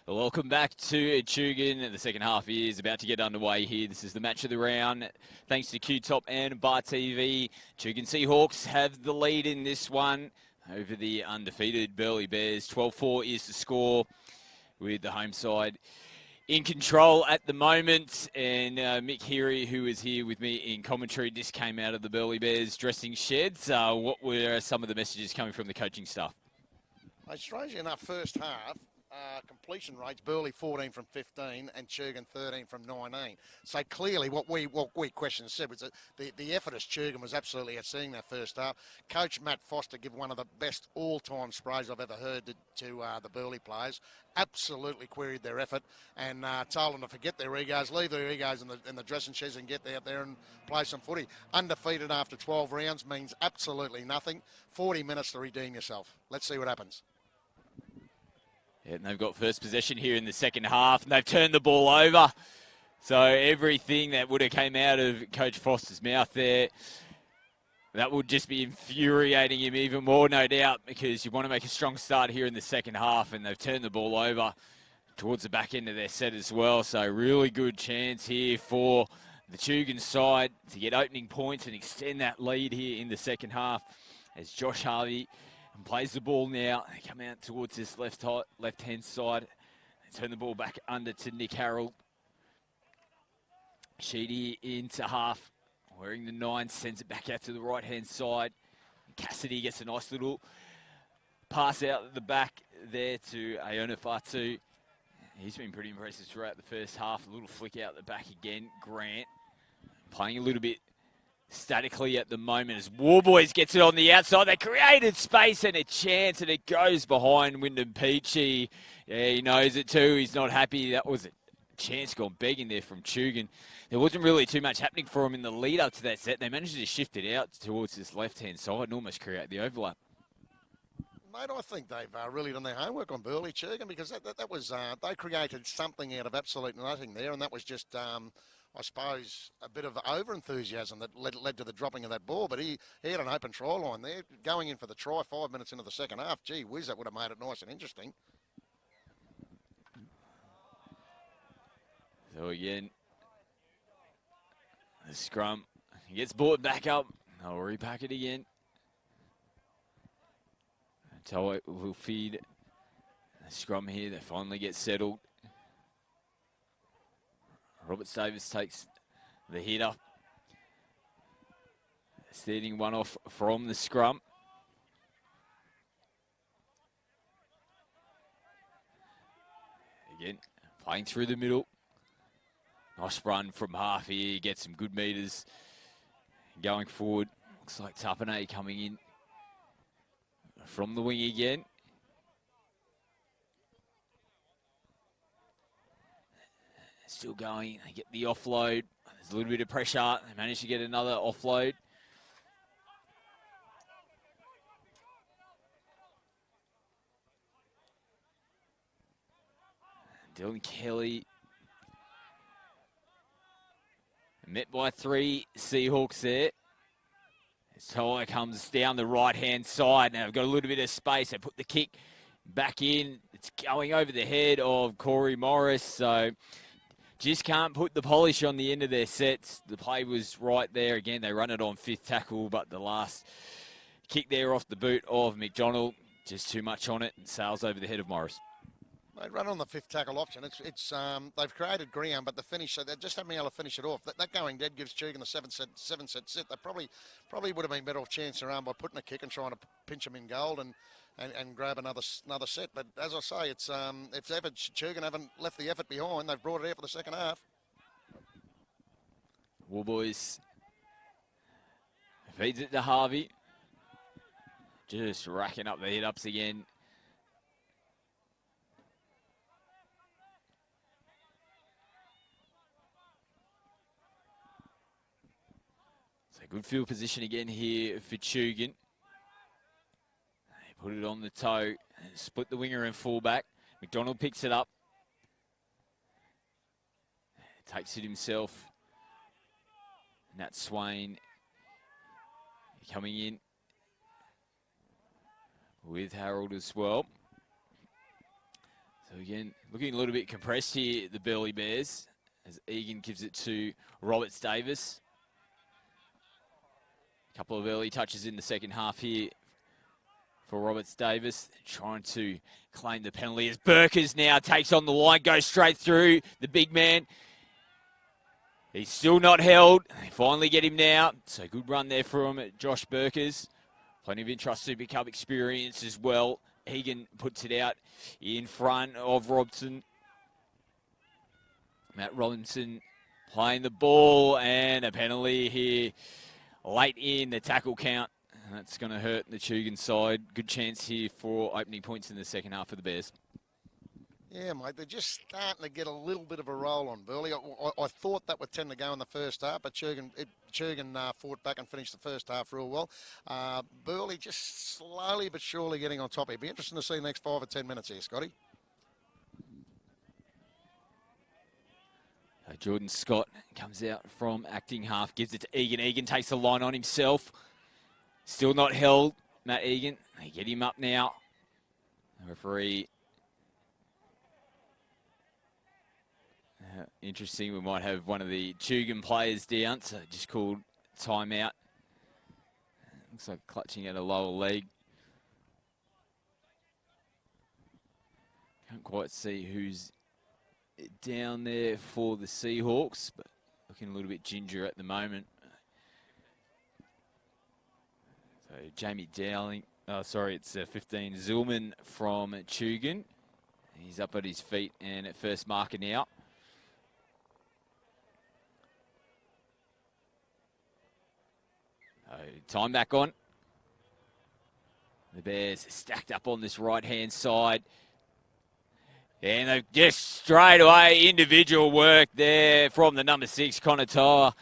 Welcome back to Tugan. The second half is about to get underway here. This is the match of the round. Thanks to QTOP and Bar TV. Tugan Seahawks have the lead in this one over the undefeated Burleigh Bears. 12-4 is the score with the home side in control at the moment. And Mick Heary, who is here with me in commentary, just came out of the Burleigh Bears dressing sheds. What were some of the messages coming from the coaching staff? Strangely enough, first half, completion rates, Burleigh 14 from 15 and Tugan 13 from 19. So clearly what we questioned and said was that the effort as Tugan was absolutely outstanding that first half. Coach Matt Foster gave one of the best all-time sprays I've ever heard to the Burleigh players. Absolutely queried their effort and told them to forget their egos, leave their egos in the dressing sheds and get out there and play some footy. Undefeated after 12 rounds means absolutely nothing. 40 minutes to redeem yourself. Let's see what happens. Yeah, and they've got first possession here in the second half, and they've turned the ball over. So everything that would have came out of Coach Foster's mouth there, that would just be infuriating him even more, no doubt, because you want to make a strong start here in the second half, and they've turned the ball over towards the back end of their set as well. So really good chance here for the Tugan side to get opening points and extend that lead here in the second half as Josh Harvey plays the ball now. They come out towards this left-hand side. They turn the ball back under to Nick Harrell. Sheedy into half, wearing the 9, sends it back out to the right-hand side. Cassidy gets a nice little pass out at the back there to Iona Fatu. He's been pretty impressive throughout the first half. A little flick out the back again. Grant playing a little bit statically at the moment as Warboys gets it on the outside. They created space and a chance, and it goes behind Wyndham Peachy. Yeah, he knows it too. He's not happy. That was a chance gone begging there from Tugan. There wasn't really too much happening for him in the lead up to that set. They managed to shift it out towards this left-hand side and almost create the overlap. Mate, I think they've really done their homework on Burleigh, Tugan, because that was they created something out of absolute nothing there, and that was just I suppose, a bit of over-enthusiasm that led to the dropping of that ball. But he had an open try line there, going in for the try 5 minutes into the second half. Gee whiz, that would have made it nice and interesting. So again, the scrum, he gets brought back up. They'll repack it again. Toa will feed the scrum here. They finally get settled. Robert Davis takes the hit up. Standing one off from the scrum. Again, playing through the middle. Nice run from half here. Gets some good meters going forward. Looks like Tapane coming in from the wing again. Still going, they get the offload. There's a little bit of pressure. They manage to get another offload. Dylan Kelly met by 3 Seahawks there. As Toa comes down the right-hand side. Now they've got a little bit of space. They put the kick back in. It's going over the head of Corey Morris. So just can't put the polish on the end of their sets. The play was right there. Again, they run it on 5th tackle, but the last kick there off the boot of McDonald, just too much on it and sails over the head of Morris. They run on the 5th tackle option. It's they've created ground, but the finish, so they just haven't been able to finish it off. That going dead gives Tugan the 7-set set. They probably would have been better off chancing around by putting a kick and trying to pinch them in gold and grab another set. But as I say, it's if ever Tugan haven't left the effort behind, they've brought it out for the second half. Warboys feeds it to Harvey. Just racking up the hit-ups again. So good field position again here for Tugan. Put it on the toe, and split the winger and fullback. McDonald picks it up. Takes it himself. Nat Swain coming in with Harold as well. So again, looking a little bit compressed here, the Burleigh Bears, as Egan gives it to Roberts Davis. A couple of early touches in the second half here for Roberts Davis, trying to claim the penalty as Burkers now takes on the line, goes straight through the big man. He's still not held. They finally get him now. So good run there from Josh Burkers. Plenty of Intrust Super Cup experience as well. Egan puts it out in front of Robson. Matt Robinson playing the ball, and a penalty here late in the tackle count. And that's going to hurt the Tugan side. Good chance here for opening points in the second half for the Bears. Yeah, mate, they're just starting to get a little bit of a roll on Burleigh. I thought that would tend to go in the first half, but Tugan fought back and finished the first half real well. Burleigh just slowly but surely getting on top. It'd be interesting to see the next 5 or 10 minutes here, Scotty. Jordan Scott comes out from acting half, gives it to Egan. Egan takes the line on himself. Still not held, Matt Egan. They get him up now. The referee. Interesting, we might have one of the Tugan players down, so just called timeout. Looks like clutching at a lower leg. Can't quite see who's down there for the Seahawks, but looking a little bit ginger at the moment. So Jamie Dowling, it's 15 Zillman from Tugan. He's up at his feet and at first marker now. Time back on. The Bears stacked up on this right-hand side. And they've just straight away individual work there from the number 6, Connor Toa.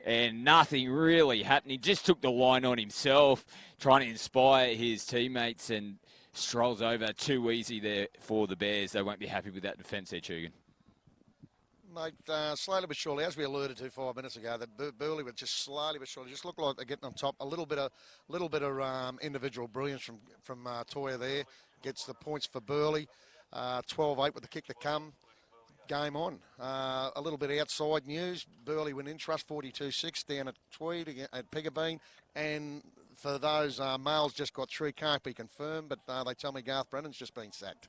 And nothing really happening. Just took the line on himself, trying to inspire his teammates, and strolls over too easy there for the Bears. They won't be happy with that defence there, Tugan. Mate, slowly but surely, as we alluded to 5 minutes ago, that Burleigh would just slowly but surely just look like they're getting on top. A little bit of individual brilliance from Toya there. Gets the points for Burleigh. 12-8 with the kick to come. Game on. A little bit outside news. Burleigh win Intrust 42-6 down at Tweed at Pegabean. And for those males just got through, can't be confirmed, but they tell me Garth Brennan's just been sacked.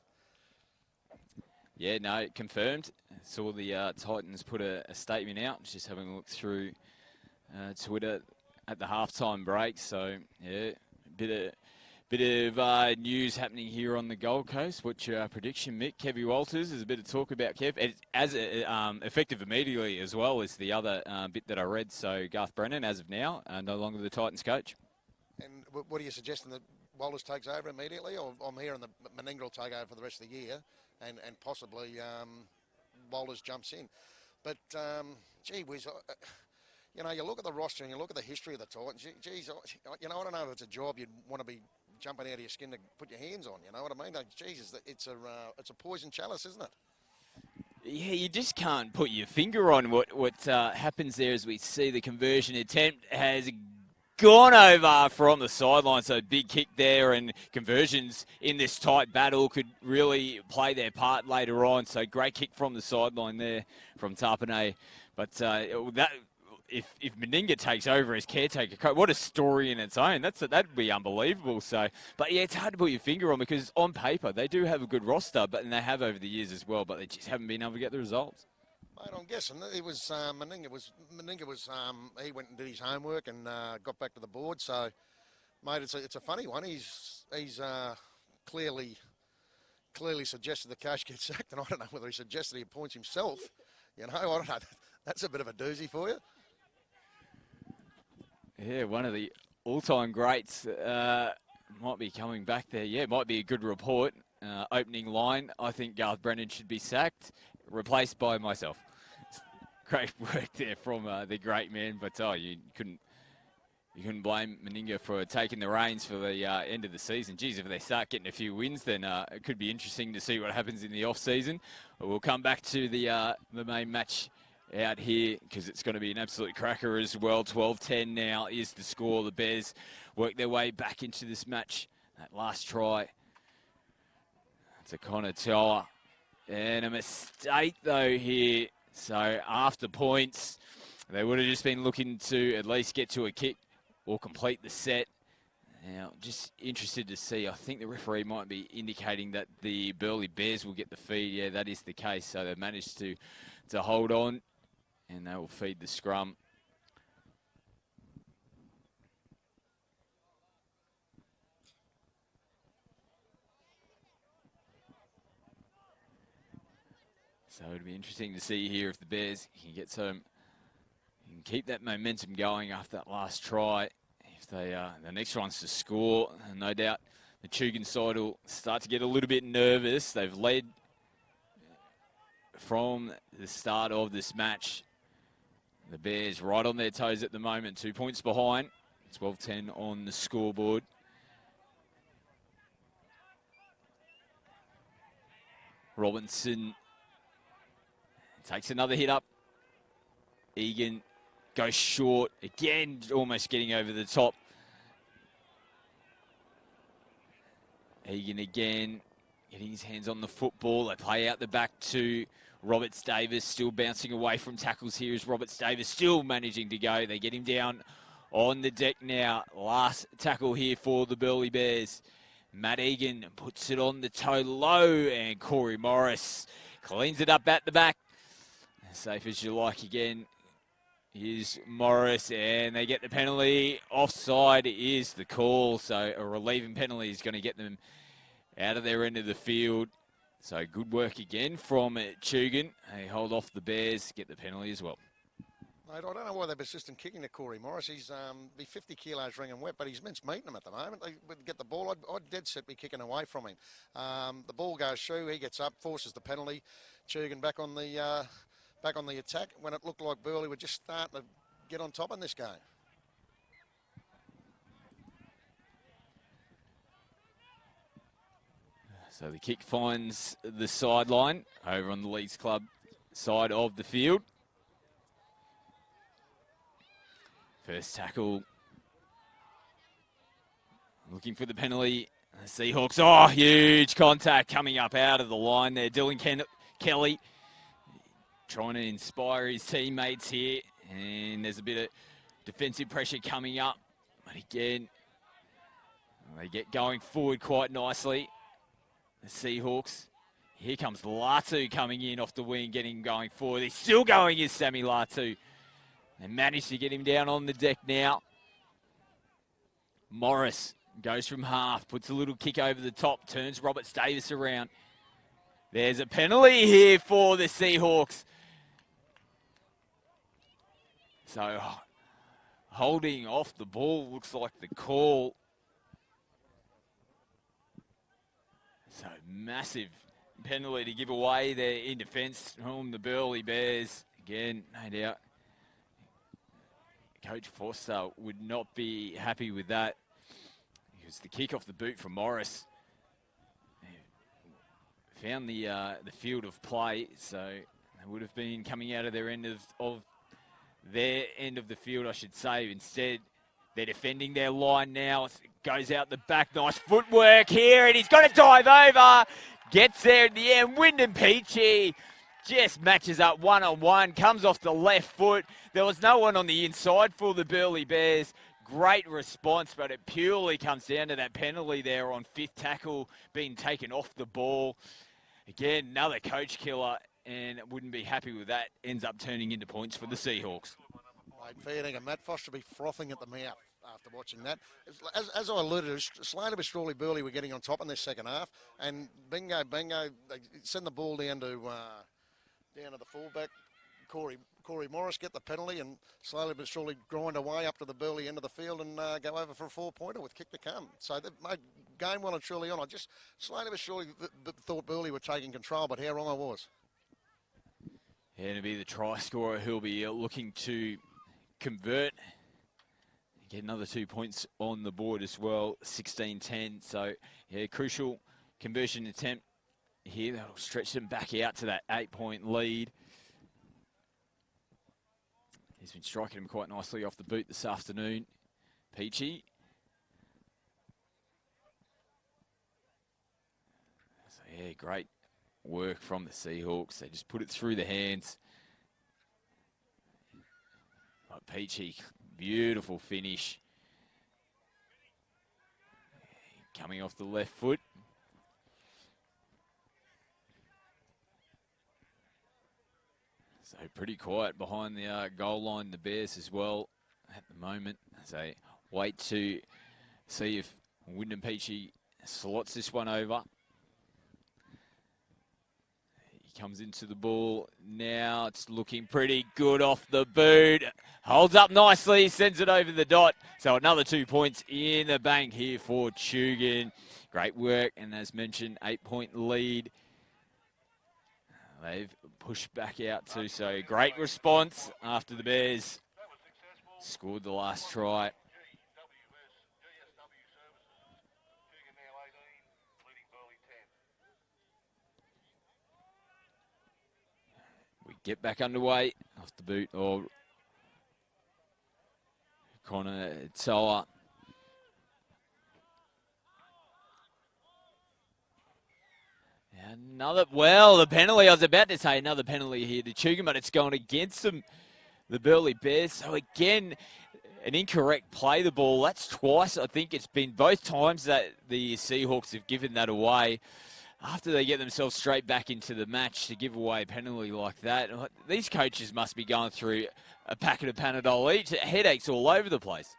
Yeah, no, confirmed. Saw the Titans put a statement out. Just having a look through Twitter at the halftime break. So, yeah, bit of news happening here on the Gold Coast. What's your prediction, Mick? Kevy Walters, there's a bit of talk about Kev. It's as effective immediately as well as the other bit that I read. So, Garth Brennan, as of now, no longer the Titans coach. And what are you suggesting, that Walters takes over immediately? Or I'm hearing that Meninga will take over for the rest of the year. And possibly Walters jumps in. But, gee whiz, you know, you look at the roster and you look at the history of the Titans, geez, you know, I don't know if it's a job you'd want to be jumping out of your skin to put your hands on, you know what I mean? Like, geez, it's a poison chalice, isn't it? Yeah, you just can't put your finger on what happens there as we see the conversion attempt has gone over from the sideline. So big kick there, and conversions in this tight battle could really play their part later on. So great kick from the sideline there from Tarpanay. But if Meninga takes over as caretaker coach, what a story in its own. That'd be unbelievable. So, but yeah, it's hard to put your finger on, because on paper they do have a good roster, and they have over the years as well, but they just haven't been able to get the results. Mate, I'm guessing it was Meninga was he went and did his homework and got back to the board. So, mate, it's a funny one. He's clearly suggested the coach gets sacked, and I don't know whether he suggested he appoints himself. You know, I don't know. That's a bit of a doozy for you. Yeah, one of the all-time greats might be coming back there. Yeah, might be a good report. Opening line, I think Garth Brennan should be sacked, replaced by myself. Great work there from the great man, but you couldn't blame Meninga for taking the reins for the end of the season. Geez, if they start getting a few wins, then it could be interesting to see what happens in the off-season. But we'll come back to the main match out here, because it's going to be an absolute cracker as well. 12-10 now is the score. The Bears work their way back into this match. That last try to Connor Tower. And a mistake, though, here. So after points, they would have just been looking to at least get to a kick or complete the set. Now, just interested to see. I think the referee might be indicating that the Burleigh Bears will get the feed. Yeah, that is the case. So they've managed to hold on, and they will feed the scrum. So it'll be interesting to see here if the Bears can get some, can keep that momentum going after that last try. If they, the next one's to score, and no doubt the Tugan side will start to get a little bit nervous. They've led from the start of this match. The Bears right on their toes at the moment, 2 points behind, 12-10 on the scoreboard. Robinson takes another hit up. Egan goes short. Again, almost getting over the top. Egan again, getting his hands on the football. They play out the back to Roberts Davis, still bouncing away from tackles here is Roberts Davis, still managing to go. They get him down on the deck now. Last tackle here for the Burleigh Bears. Matt Egan puts it on the toe low, and Corey Morris cleans it up at the back. Safe as you like again. Here's Morris, and they get the penalty. Offside is the call, so a relieving penalty is going to get them out of their end of the field. So good work again from Tugan. They hold off the Bears, get the penalty as well. Mate, I don't know why they're persistent kicking to Corey Morris. He's be 50 kilos ringing wet, but he's mince meeting them at the moment. They would get the ball. I'd dead set be kicking away from him. The ball goes through. He gets up, forces the penalty. Tugan back on the attack when it looked like Burleigh were just starting to get on top in this game. So the kick finds the sideline over on the Leeds Club side of the field. First tackle. Looking for the penalty. The Seahawks. Oh, huge contact coming up out of the line there. Dylan Kelly trying to inspire his teammates here. And there's a bit of defensive pressure coming up. But again, they get going forward quite nicely. The Seahawks. Here comes Latu coming in off the wing, getting going forward. He's still going is Sammy Latu. They managed to get him down on the deck now. Morris goes from half, puts a little kick over the top, turns Roberts Davis around. There's a penalty here for the Seahawks. So holding off the ball looks like the call. So massive penalty to give away there in defence from the Burleigh Bears. Again, no doubt, Coach Forster would not be happy with that. It was the kick off the boot from Morris. Found the field of play, so they would have been coming out of their end of their end of the field, I should say. Instead, they're defending their line now. It goes out the back. Nice footwork here, and he's got to dive over. Gets there in the end. Wyndham Peachy just matches up one-on-one. Comes off the left foot. There was no one on the inside for the Burleigh Bears. Great response, but it purely comes down to that penalty there on fifth tackle being taken off the ball. Again, another coach killer, and wouldn't be happy with that. Ends up turning into points for the Seahawks. Mate, fair dinkum. Matt Foster be frothing at the mouth after watching that. As I alluded to, slowly but surely Burleigh were getting on top in this second half, and bingo, they send the ball down to the fullback. Corey Morris get the penalty and slowly but surely grind away up to the Burleigh end of the field and go over for a 4-pointer with kick to come. So they've made game well and truly on. I just slowly but surely thought Burleigh were taking control, but how wrong I was. Yeah, to be the try scorer, he'll be looking to convert. Get another 2 points on the board as well, 16-10. So, yeah, crucial conversion attempt here. That'll stretch them back out to that 8-point lead. He's been striking him quite nicely off the boot this afternoon, Peachy. So Yeah, great work from the Seahawks. They just put it through the hands. Like Peachy, beautiful finish. Coming off the left foot. So pretty quiet behind the goal line, the Bears as well at the moment. So wait to see if Wyndham Peachy slots this one over. He comes into the ball now. It's looking pretty good off the boot. Holds up nicely, sends it over the dot. So another 2 points in the bank here for Tugan. Great work, and as mentioned, 8-point lead. They've pushed back out too, so great response after the Bears scored the last try. We get back underway off the boot of Connor Toa. The penalty, I was about to say another penalty here to Tugan, but it's going against them, the Burleigh Bears. So again, an incorrect play the ball. That's twice, I think it's been both times that the Seahawks have given that away. After they get themselves straight back into the match to give away a penalty like that, these coaches must be going through a packet of Panadol each. Headaches all over the place.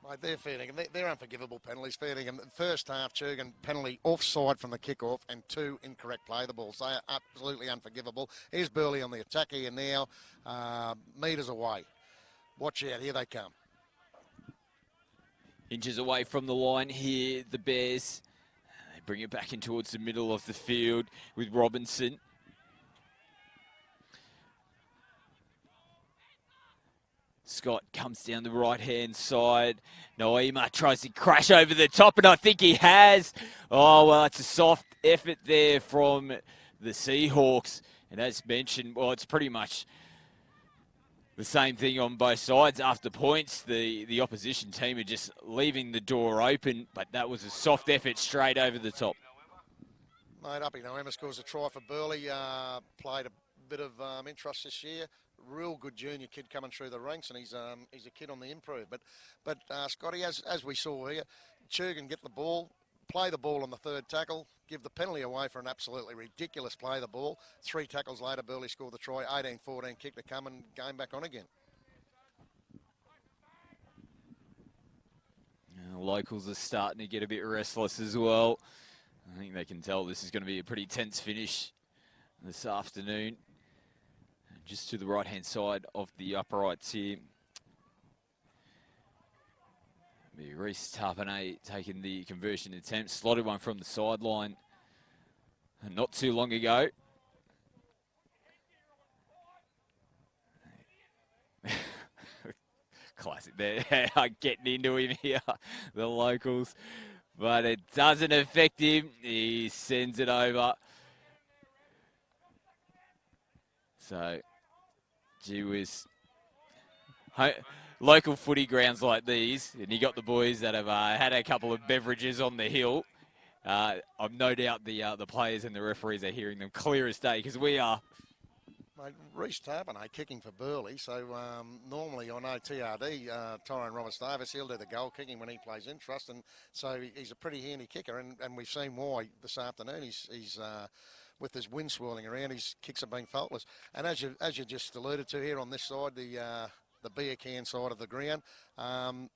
Mate, they're feeding them. They're unforgivable penalties, feeding them. First half, Tugan penalty offside from the kickoff and 2 incorrect play the balls. They are absolutely unforgivable. Here's Burleigh on the attack here now, metres away. Watch out, here they come. Inches away from the line here, the Bears. They bring it back in towards the middle of the field with Robinson. Scott comes down the right-hand side. Noima tries to crash over the top, and I think he has. Oh, well, it's a soft effort there from the Seahawks. And as mentioned, well, it's pretty much the same thing on both sides. After points, the opposition team are just leaving the door open, but that was a soft effort straight over the top. Mate, Uppy Noema scores a try for Burleigh. Played a bit of interest this year. Real good junior kid coming through the ranks, and he's a kid on the improve. But Scotty, as we saw here, Tugan get the ball, play the ball on the third tackle, give the penalty away for an absolutely ridiculous play the ball. 3 tackles later, Burleigh scored the try, 18-14 kick to come, and game back on again. Locals are starting to get a bit restless as well. I think they can tell this is going to be a pretty tense finish this afternoon. Just to the right-hand side of the uprights here. Reece Tarpanay taking the conversion attempt. Slotted one from the sideline not too long ago. Classic. They are getting into him here, the locals. But it doesn't affect him. He sends it over. So, gee whiz. Local footy grounds like these, and you got the boys that have had a couple of beverages on the hill. I've no doubt the players and the referees are hearing them clear as day, because we are. Mate, Reece Tarpanay kicking for Burleigh, so normally I know TRD, Tyrone Roberts-Davis, he'll do the goal kicking when he plays in trust, and so he's a pretty handy kicker, and we've seen why this afternoon. He's with his wind swirling around, his kicks have been faultless. And as you just alluded to here on this side, the beer can side of the ground,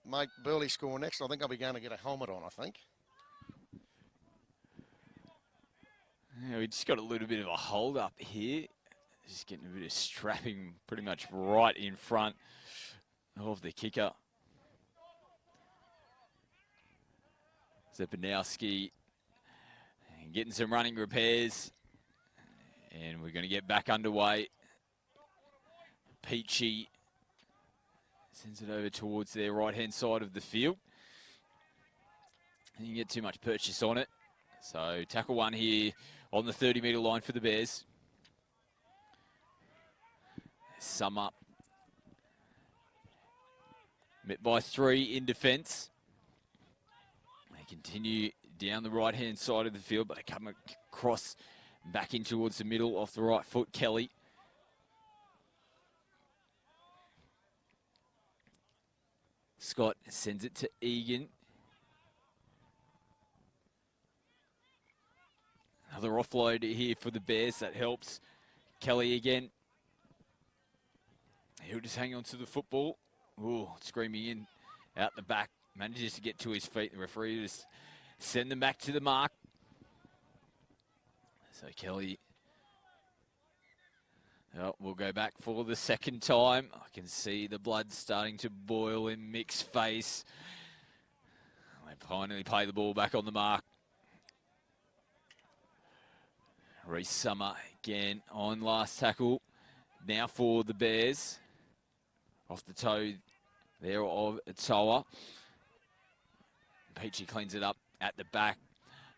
mate, Burleigh score next. I think I'll be going to get a helmet on, I think. Yeah, we just got a little bit of a hold up here. Just getting a bit of strapping pretty much right in front of the kicker. Zepanowski getting some running repairs. And we're going to get back underway. Peachy sends it over towards their right-hand side of the field. Didn't get too much purchase on it. So tackle one here on the 30-metre line for the Bears. Sum up. Met by 3 in defence. They continue down the right-hand side of the field, but they come across, back in towards the middle, off the right foot, Kelly. Scott sends it to Egan. Another offload here for the Bears, that helps. Kelly again. He'll just hang on to the football. Ooh, screaming in, out the back. Manages to get to his feet. The referee just send them back to the mark. So Kelly, we'll go back for the second time. I can see the blood starting to boil in Mick's face. They finally play the ball back on the mark. Reece Summer again on last tackle. Now for the Bears. Off the toe there of Toa. Peachy cleans it up at the back.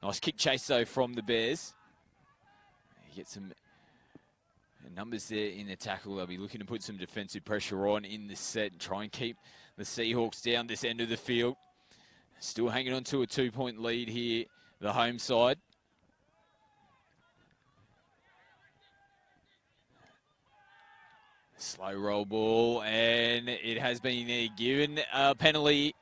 Nice kick chase though from the Bears. You get some numbers there in the tackle. They'll be looking to put some defensive pressure on in this set and try and keep the Seahawks down this end of the field. Still hanging on to a 2-point lead here, the home side. Slow roll ball, and it has been given a penalty.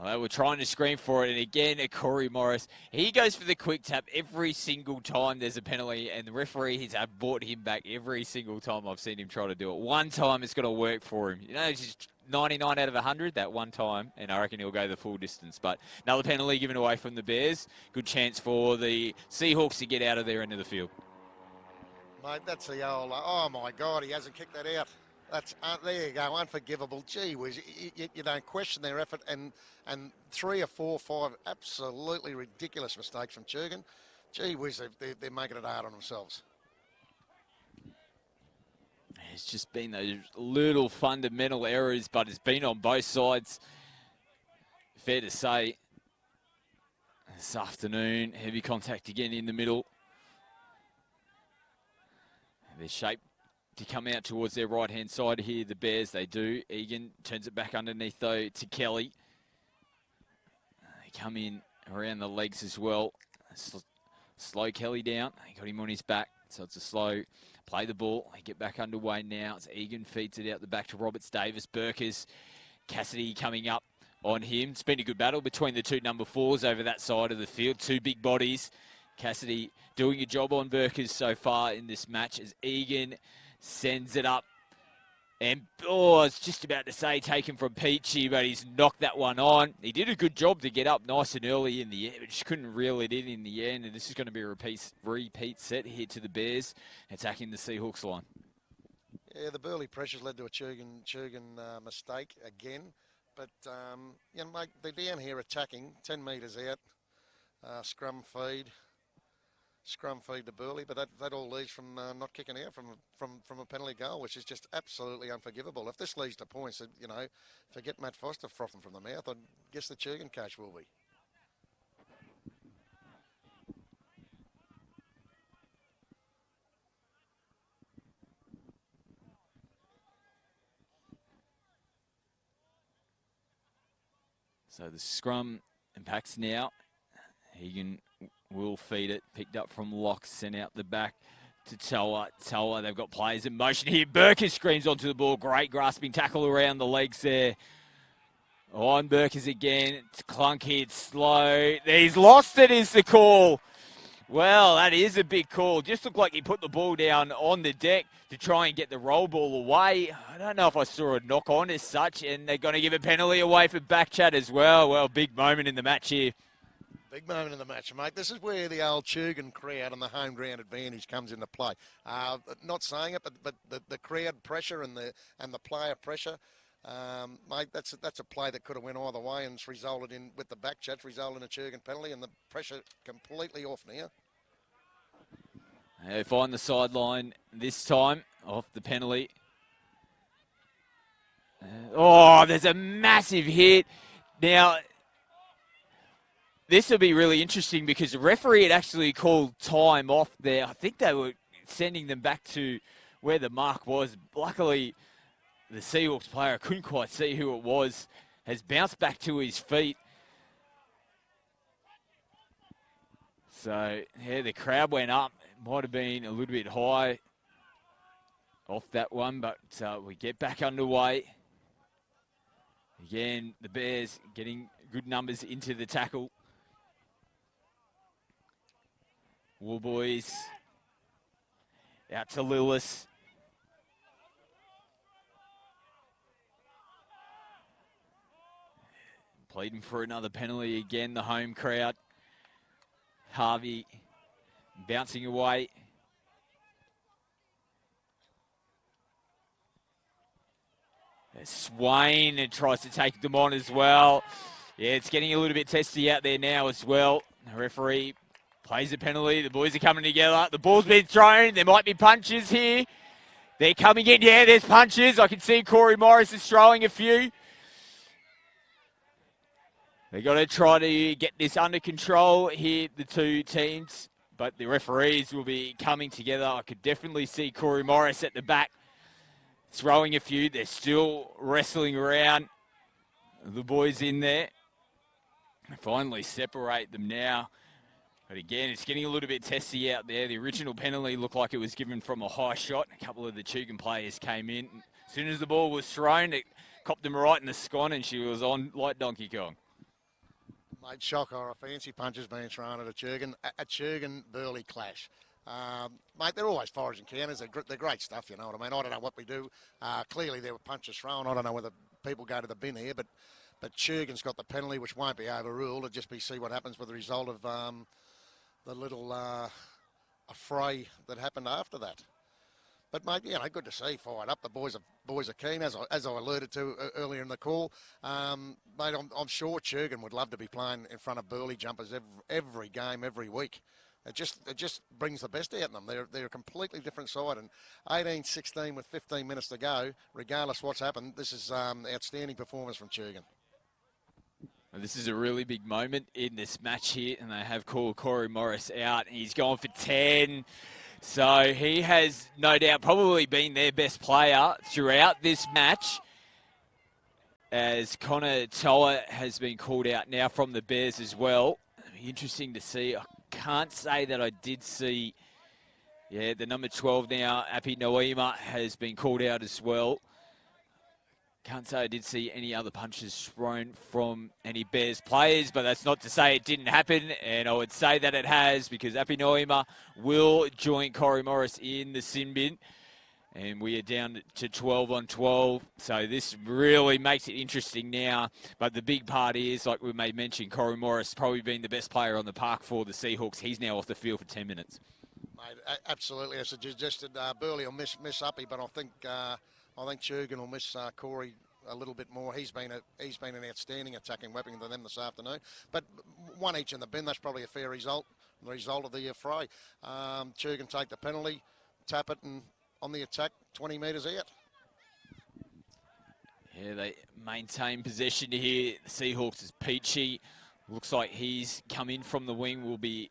They were trying to scream for it, and again, Corey Morris. He goes for the quick tap every single time there's a penalty, and the referee has brought him back every single time I've seen him try to do it. One time it's going to work for him. You know, it's just 99 out of 100 that one time, and I reckon he'll go the full distance. But another penalty given away from the Bears. Good chance for the Seahawks to get out of their end of the field. Mate, that's the old, oh my God, he hasn't kicked that out. That's, there you go, unforgivable. Gee whiz, you don't question their effort, and 3 or 4 or 5 absolutely ridiculous mistakes from Tugan. Gee whiz, they're making it hard on themselves. It's just been those little fundamental errors, but it's been on both sides. Fair to say. This afternoon, heavy contact again in the middle. They're shaped to come out towards their right-hand side here, the Bears. They do. Egan turns it back underneath, though, to Kelly. They come in around the legs as well. Slow Kelly down. They got him on his back, so it's a slow play the ball. They get back underway now. It's Egan feeds it out the back to Roberts Davis. Burkers, Cassidy coming up on him. It's been a good battle between the two number 4s over that side of the field. 2 big bodies. Cassidy doing a job on Burkers so far in this match as Egan sends it up. And, oh, I was just about to say taken from Peachy, but he's knocked that one on. He did a good job to get up nice and early in the air, but just couldn't reel it in the end. And this is going to be a repeat set here to the Bears, attacking the Seahawks line. Yeah, the Burleigh pressures led to a Tugan mistake again. But, you know, mate, they're down here attacking, 10 metres out, scrum feed to Burleigh, but that all leads from not kicking out from a penalty goal, which is just absolutely unforgivable. If this leads to points, you know, forget Matt Foster frothing from the mouth. I guess the Tugan coach will be. So the scrum impacts now. Egan will feed it, picked up from Locke, sent out the back to Toa. They've got players in motion here. Burkers screams onto the ball. Great grasping tackle around the legs there. On Burkers again. It's clunky, it's slow. He's lost it is the call. Well, that is a big call. Just looked like he put the ball down on the deck to try and get the roll ball away. I don't know if I saw a knock on as such, and they're going to give a penalty away for back chat as well. Well, big moment in the match here. Big moment in the match, mate. This is where the old Tugan crowd and the home ground advantage comes into play. Not saying it, but the crowd pressure and the player pressure, mate. That's a play that could have went either way, and it's resulted in, with the back chats, resulted in a Tugan penalty, and the pressure completely off now. They find the sideline this time off the penalty. Oh, there's a massive hit now. This will be really interesting because the referee had actually called time off there. I think they were sending them back to where the mark was. Luckily, the Seahawks player, I couldn't quite see who it was, has bounced back to his feet. So, yeah, the crowd went up. It might have been a little bit high off that one, but we get back underway. Again, the Bears getting good numbers into the tackle. War Boys out to Lillis. Pleading for another penalty again, the home crowd. Harvey bouncing away. Swain tries to take them on as well. Yeah, it's getting a little bit testy out there now as well. The referee plays a penalty. The boys are coming together. The ball's been thrown. There might be punches here. They're coming in. Yeah, there's punches. I can see Corey Morris is throwing a few. They've got to try to get this under control here, the two teams. But the referees will be coming together. I could definitely see Corey Morris at the back throwing a few. They're still wrestling around. The boys in there. Finally separate them now. But again, it's getting a little bit testy out there. The original penalty looked like it was given from a high shot. A couple of the Tugan players came in. As soon as the ball was thrown, it copped them right in the scon and she was on like Donkey Kong. Mate, shocker, a fancy punch has been thrown at a Tugan Burleigh clash. Mate, they're always forage encounters. They're great stuff, you know what I mean? I don't know what we do. Clearly there were punches thrown. I don't know whether people go to the bin here, but Tugan's got the penalty, which won't be overruled. It'll just be see what happens with the result of the little affray that happened after that. But, mate, you know, good to see, fired up. The boys are keen, as I alluded to earlier in the call. Mate, I'm sure Tugan would love to be playing in front of Burleigh jumpers every game, every week. It just brings the best out of them. They're a completely different side. And 18-16 with 15 minutes to go, regardless what's happened, this is outstanding performance from Tugan. This is a really big moment in this match here, and they have called Corey Morris out, and he's gone for 10. So he has no doubt probably been their best player throughout this match, as Connor Toa has been called out now from the Bears as well. Interesting to see. I can't say that I did see, the number 12 now, Api Noima, has been called out as well. Can't say I did see any other punches thrown from any Bears players, but that's not to say it didn't happen, and I would say that it has, because Api Noima will join Corey Morris in the sin bin, and we are down to 12 on 12, so this really makes it interesting now. But the big part is, like we may mention, Corey Morris probably being the best player on the park for the Seahawks. He's now off the field for 10 minutes. Mate, absolutely. As I suggested, Burleigh will miss Uppy, but I think Tugan will miss Corey a little bit more. He's been an outstanding attacking weapon for them this afternoon. But one each in the bin, that's probably a fair result. The result of the fray. Tugan take the penalty, tap it, and on the attack, 20 metres out. Yeah, they maintain possession here. The Seahawks is Peachy. Looks like he's come in from the wing. Will be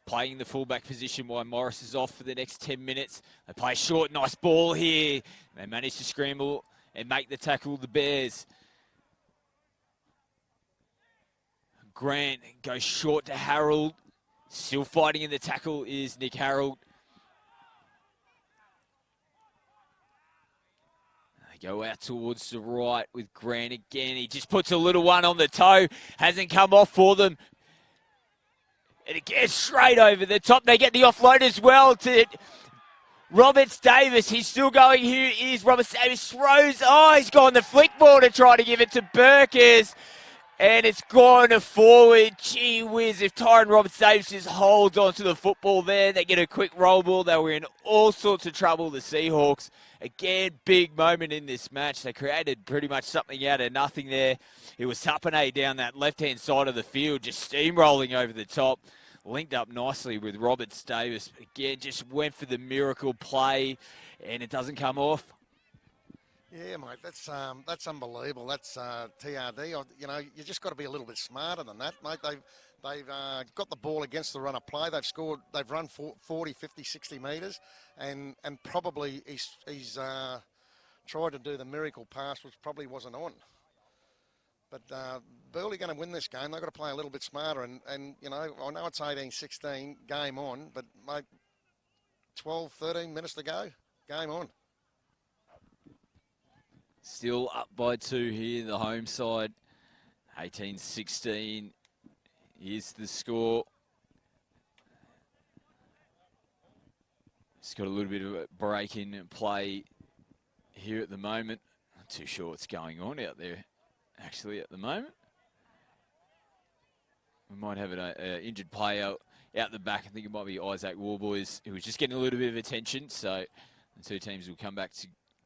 playing the fullback position while Morris is off for the next 10 minutes. They play short, nice ball here. They manage to scramble and make the tackle, the Bears. Grant goes short to Harold. Still fighting in the tackle is Nick Harold. They go out towards the right with Grant again. He just puts a little one on the toe. Hasn't come off for them. And it gets straight over the top. They get the offload as well to Roberts Davis. He's still going. Here is Roberts Davis. Throws. Oh, he's gone the flick ball to try to give it to Burkers. And it's gone to forward. Gee whiz. If Tyron Roberts Davis just holds onto the football there, they get a quick roll ball. They were in all sorts of trouble, the Seahawks. Again, big moment in this match. They created pretty much something out of nothing there. It was Tapane down that left-hand side of the field, just steamrolling over the top. Linked up nicely with Roberts Davis. Again, just went for the miracle play, and it doesn't come off. Yeah, mate, that's unbelievable. That's TRD. You know, you just got to be a little bit smarter than that, mate. They've got the ball against the run of play. They've scored. They've run 40, 50, 60 metres, and probably he's tried to do the miracle pass, which probably wasn't on. But Burleigh going to win this game, they've got to play a little bit smarter. And you know, I know it's 18-16, game on, but, mate, 12, 13 minutes to go, game on. Still up by 2 here, the home side. 18-16 is the score. It's got a little bit of a break in play here at the moment. Not too sure what's going on out there, actually, at the moment. We might have an injured player out the back. I think it might be Isaac Warboys, who was just getting a little bit of attention. So the two teams will come back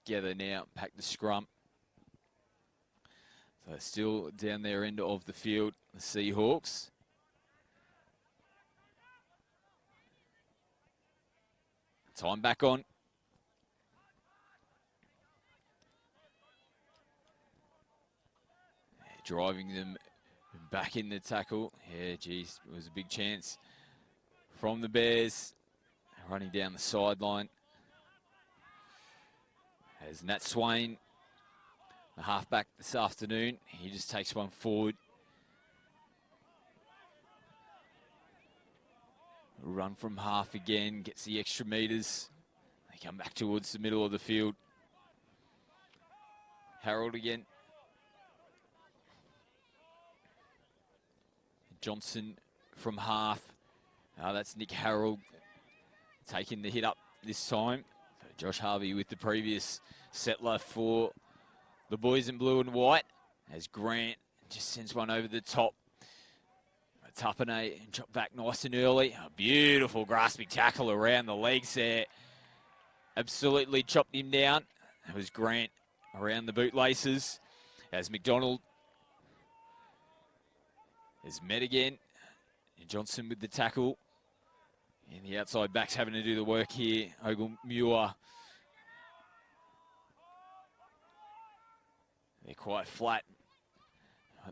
together now, pack the scrum. So still down their end of the field, the Seahawks. Time back on. Driving them back in the tackle. Yeah, geez, it was a big chance from the Bears. Running down the sideline. As Nat Swain, the halfback this afternoon, he just takes one forward. Run from half again, gets the extra meters. They come back towards the middle of the field. Harold again. Johnson from half. That's Nick Harold taking the hit up this time. So Josh Harvey with the previous settler for the boys in blue and white. As Grant just sends one over the top. Tapane and chop back nice and early. A beautiful grasping tackle around the legs there. Absolutely chopped him down. That was Grant around the bootlaces. As McDonald is met again. And Johnson with the tackle. And the outside backs having to do the work here. Ogle Muir. They're quite flat.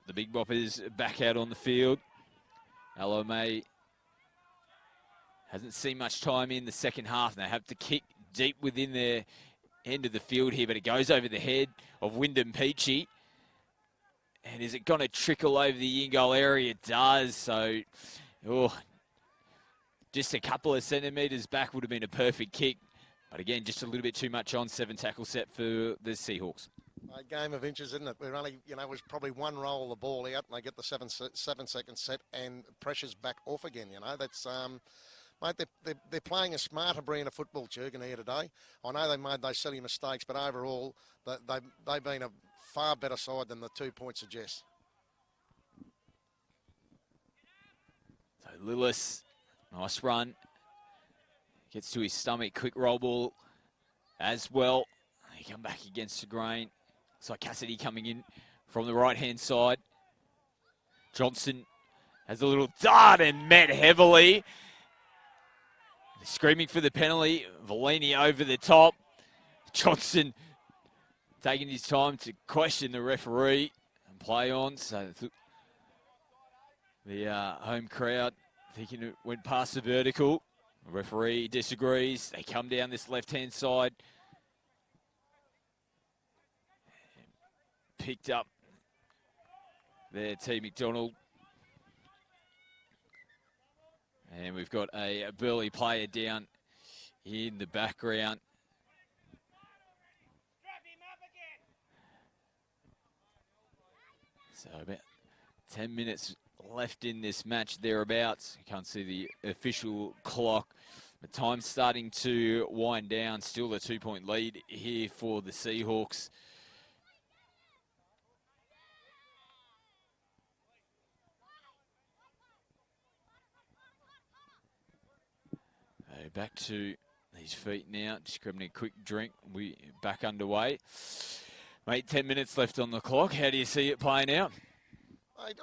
The Big Boppers back out on the field. Alomay hasn't seen much time in the second half. They have to kick deep within their end of the field here, but it goes over the head of Wyndham Peachy. And is it going to trickle over the in-goal area? It does. So, just a couple of centimetres back would have been a perfect kick. But again, just a little bit too much on. 7 tackle set for the Seahawks. A game of inches, isn't it? We're only, it was probably one roll of the ball out, and they get the 7-second set, and pressure's back off again. That's mate. They're playing a smarter brand of football, Tugan, here today. I know they made those silly mistakes, but overall, they've been a far better side than the 2 points suggest. So Lillis, nice run, gets to his stomach, quick roll ball as well. They come back against the grain. So Cassidy coming in from the right-hand side. Johnson has a little dart and met heavily. Screaming for the penalty. Valini over the top. Johnson taking his time to question the referee and play on. So the home crowd thinking it went past the vertical. The referee disagrees. They come down this left-hand side. Picked up there, T. McDonald. And we've got a Burleigh player down in the background. So about 10 minutes left in this match, thereabouts. You can't see the official clock. The time's starting to wind down. Still a 2-point lead here for the Seahawks. Back to his feet now, just grabbing a quick drink. We back underway. Mate, 10 minutes left on the clock. How do you see it playing out? Mate,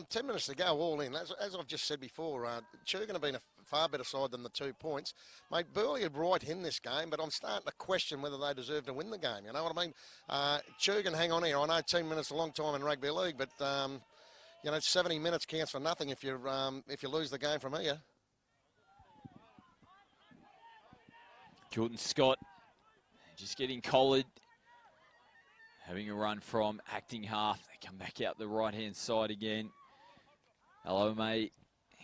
10 minutes to go, all in. As I've just said before, Tugan have been a far better side than the 2 points. Mate, Burleigh are right in this game, but I'm starting to question whether they deserve to win the game. You know what I mean? Tugan, hang on here. I know 10 minutes is a long time in rugby league, but 70 minutes counts for nothing if you lose the game from here. Jordan Scott just getting collared. having a run from acting half. They come back out the right-hand side again. Alomay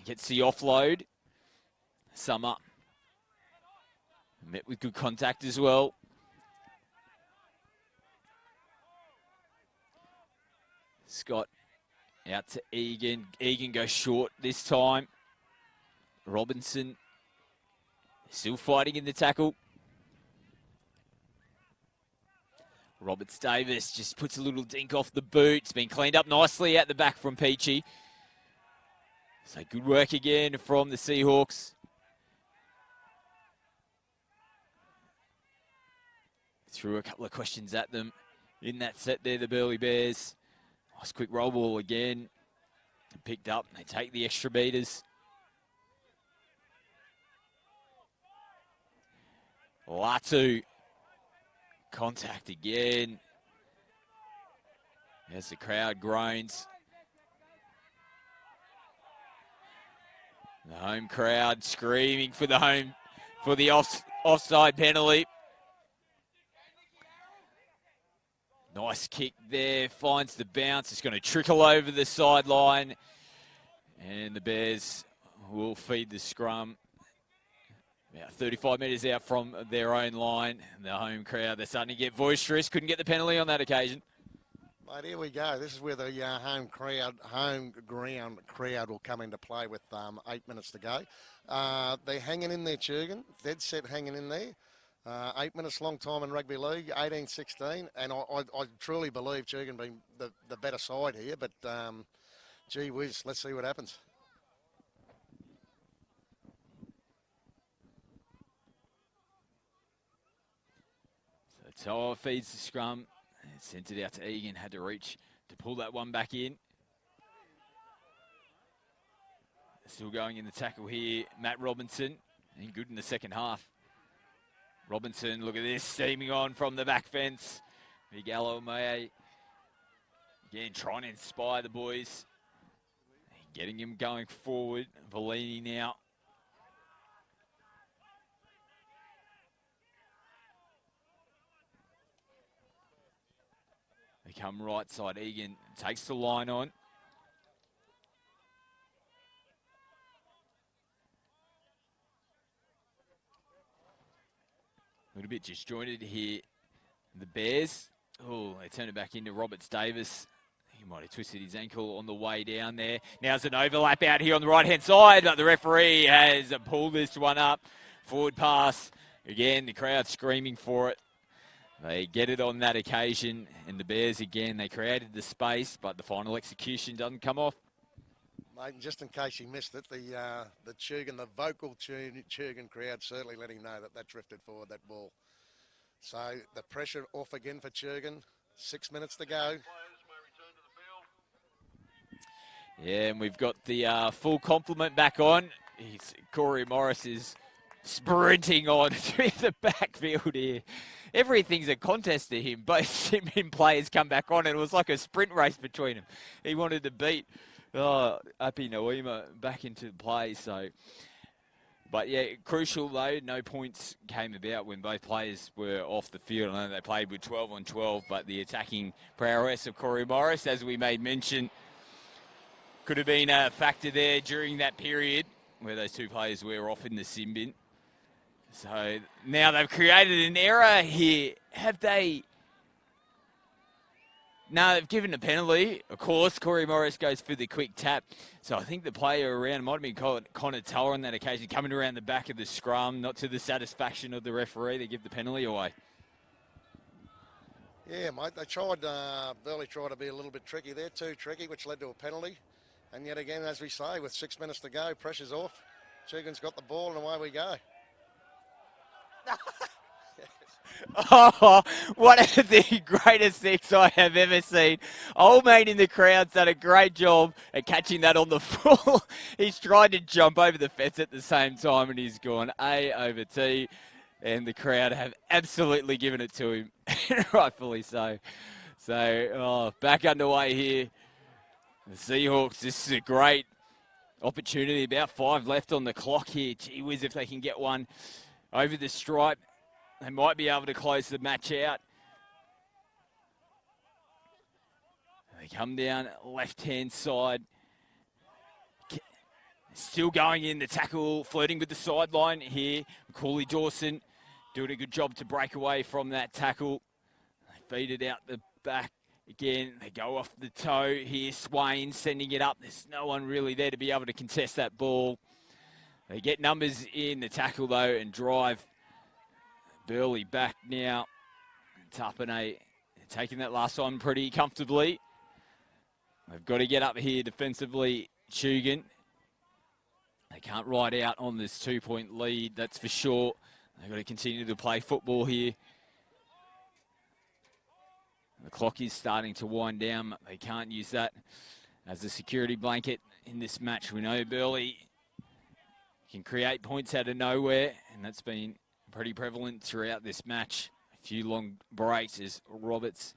gets the offload. Summer met with good contact as well. Scott out to Egan. Egan goes short this time. Robinson still fighting in the tackle. Roberts Davis just puts a little dink off the boot. It's been cleaned up nicely at the back from Peachy. So good work again from the Seahawks. Threw a couple of questions at them in that set there, the Burleigh Bears. Nice quick roll ball again. Picked up, they take the extra meters. Latu. Contact again. As the crowd groans. The home crowd screaming for the offside penalty. Nice kick there, finds the bounce. It's going to trickle over the sideline. And the Bears will feed the scrum. About 35 metres out from their own line. And the home crowd, they're starting to get boisterous. Couldn't get the penalty on that occasion. Mate, here we go. This is where the home ground crowd will come into play with 8 minutes to go. They're hanging in there, Tugan. Dead set hanging in there. 8 minutes, long time in rugby league, 18-16. And I truly believe Tugan being the better side here. But, gee whiz, let's see what happens. So Toa feeds the scrum. And sent it out to Egan, had to reach to pull that one back in. Still going in the tackle here, Matt Robinson, and good in the second half. Robinson, look at this, steaming on from the back fence. Big Alomay, again, trying to inspire the boys. Getting him going forward. Vellini now. They come right side. Egan takes the line on. A little bit disjointed here. The Bears. Oh, they turn it back into Roberts Davis. He might have twisted his ankle on the way down there. Now there's an overlap out here on the right-hand side, but the referee has pulled this one up. Forward pass. Again, the crowd screaming for it. They get it on that occasion, and the Bears, again, they created the space, but the final execution doesn't come off. Mate, just in case you missed it, the Tugan, the vocal Tugan crowd certainly let him know that drifted forward, that ball. So the pressure off again for Tugan. 6 minutes to go. Yeah, and we've got the full complement back on. Corey Morris is sprinting on through the backfield here. Everything's a contest to him. Both Simeon players come back on, and it was like a sprint race between them. He wanted to beat Api Noima back into play. So, but yeah, crucial though, no points came about when both players were off the field. I know they played with 12 on 12, but the attacking prowess of Corey Morris, as we made mention, could have been a factor there during that period where those two players were off in the sin bin. So now they've created an error here. Have they? No, they've given a penalty. Of course, Corey Morris goes for the quick tap. So I think the player around, might have been Connor Teller on that occasion, coming around the back of the scrum, not to the satisfaction of the referee. They give the penalty away. Yeah, mate, they Burleigh tried to be a little bit tricky there, too tricky, which led to a penalty. And yet again, as we say, with 6 minutes to go, pressure's off. Tugan's got the ball, and away we go. Oh, one of the greatest things I have ever seen. Old mate in the crowd's done a great job at catching that on the full. He's tried to jump over the fence at the same time, and he's gone A over T. And the crowd have absolutely given it to him, rightfully so. So, back underway here. The Seahawks, this is a great opportunity. About 5 left on the clock here. Gee whiz, if they can get one over the stripe, they might be able to close the match out. They come down left-hand side. Still going in the tackle, flirting with the sideline here. Macaulay Dawson doing a good job to break away from that tackle. They feed it out the back again. They go off the toe here. Swain sending it up. There's no one really there to be able to contest that ball. They get numbers in the tackle though and drive Burleigh back now. Tapane taking that last one pretty comfortably. They've got to get up here defensively, Tugan. They can't ride out on this 2-point lead, that's for sure. They've got to continue to play football here. The clock is starting to wind down. They can't use that as a security blanket in this match. We know Burleigh can create points out of nowhere, and that's been pretty prevalent throughout this match. A few long breaks as Roberts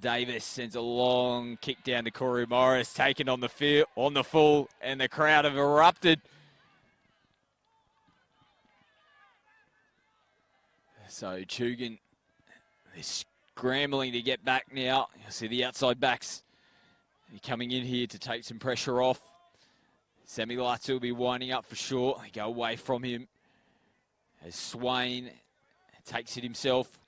Davis sends a long kick down to Corey Morris, taken on the field, on the full, and the crowd have erupted. So Tugan, they're scrambling to get back now. You'll see the outside backs coming in here to take some pressure off. Sammy Latu will be winding up for sure. They go away from him as Swain takes it himself.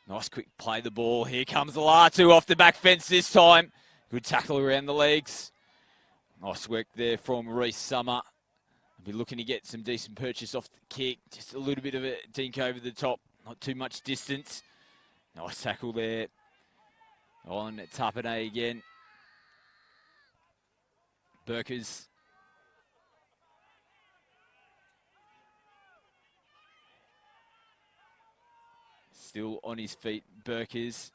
Nice quick play the ball. Here comes Latu off the back fence this time. Good tackle around the legs. Nice work there from Reece Summer. I'll be looking to get some decent purchase off the kick. Just a little bit of a dink over the top. Not too much distance. Nice tackle there on Tapane again. Burkers. Still on his feet, Burkers.